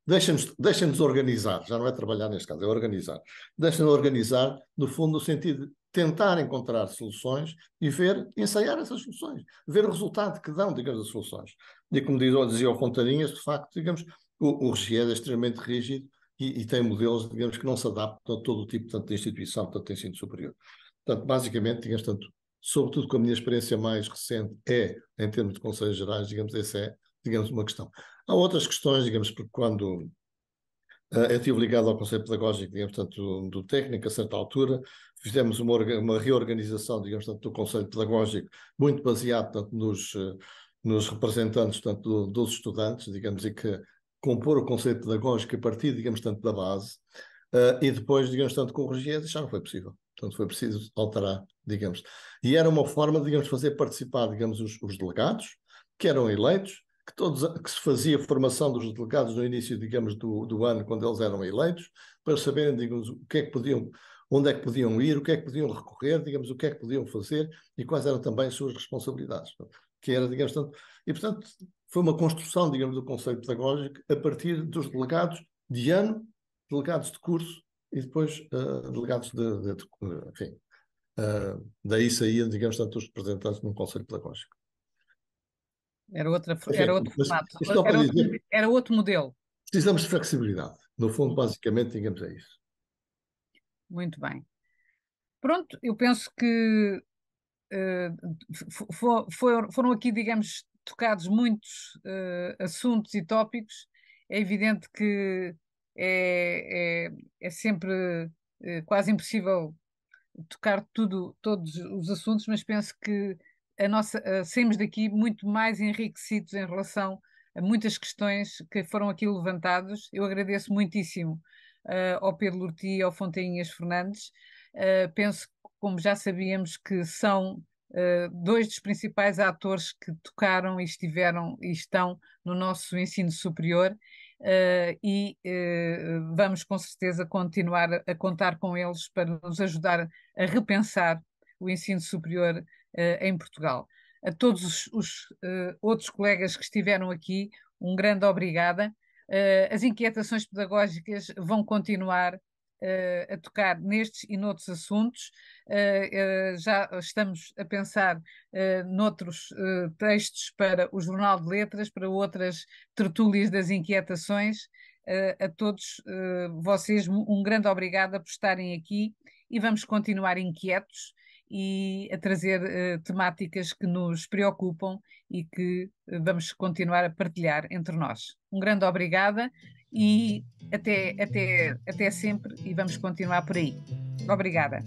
[SPEAKER 2] deixem-nos organizar, já não é trabalhar neste caso, é organizar. Deixem-nos organizar, no fundo, no sentido de tentar encontrar soluções e ensaiar essas soluções, ver o resultado que dão, digamos, as soluções. E como dizia o Fontainhas, de facto, digamos, o RGES é extremamente rígido e tem modelos, digamos, que não se adaptam a todo o tipo, tanto de instituição, tanto de ensino superior. Portanto, basicamente, digamos, tanto, sobretudo com a minha experiência mais recente, em termos de Conselhos Gerais, digamos, essa é, digamos, uma questão. Há outras questões, digamos, porque quando eu estive ligado ao Conselho Pedagógico, digamos, tanto do técnico, a certa altura, fizemos uma reorganização, digamos, tanto do Conselho Pedagógico, muito baseado, tanto nos representantes, tanto dos estudantes, digamos, e que compor o conceito pedagógico a partir, digamos, tanto da base, e depois, digamos, tanto corrigir, já não foi possível. Portanto, foi preciso alterar, digamos. E era uma forma, digamos, de fazer participar, digamos, os delegados, que eram eleitos, que se fazia formação dos delegados no início, digamos, do ano, quando eles eram eleitos, para saberem, digamos, o que é que podiam, onde é que podiam ir, o que é que podiam recorrer, digamos, o que é que podiam fazer e quais eram também as suas responsabilidades. Que era, digamos, tanto, e, portanto, foi uma construção, digamos, do conceito pedagógico a partir dos delegados de ano, delegados de curso e depois delegados enfim, daí saíam, digamos, tanto os representantes num conselho pedagógico.
[SPEAKER 1] Era outro
[SPEAKER 2] Mas
[SPEAKER 1] formato,
[SPEAKER 2] só para dizer,
[SPEAKER 1] era outro modelo.
[SPEAKER 2] precisamos de flexibilidade. No fundo, basicamente, digamos, é isso.
[SPEAKER 1] Muito bem. Pronto, eu penso que foram aqui, digamos, tocados muitos assuntos e tópicos. É evidente que é sempre quase impossível tocar todos os assuntos, mas penso que saímos daqui muito mais enriquecidos em relação a muitas questões que foram aqui levantadas. Eu agradeço muitíssimo ao Pedro Lorti e ao Fontainhas Fernandes. Penso, como já sabíamos, que são dois dos principais atores que tocaram e estiveram e estão no nosso ensino superior. Vamos com certeza continuar a contar com eles para nos ajudar a repensar o ensino superior em Portugal. A todos os outros colegas que estiveram aqui, um grande obrigada. As inquietações pedagógicas vão continuar a tocar nestes e noutros assuntos. Já estamos a pensar noutros textos para o Jornal de Letras, para outras tertúlias das inquietações. A todos vocês, um grande obrigada por estarem aqui e vamos continuar inquietos e a trazer temáticas que nos preocupam e que vamos continuar a partilhar entre nós. Um grande obrigada e até sempre e vamos continuar por aí. Obrigada.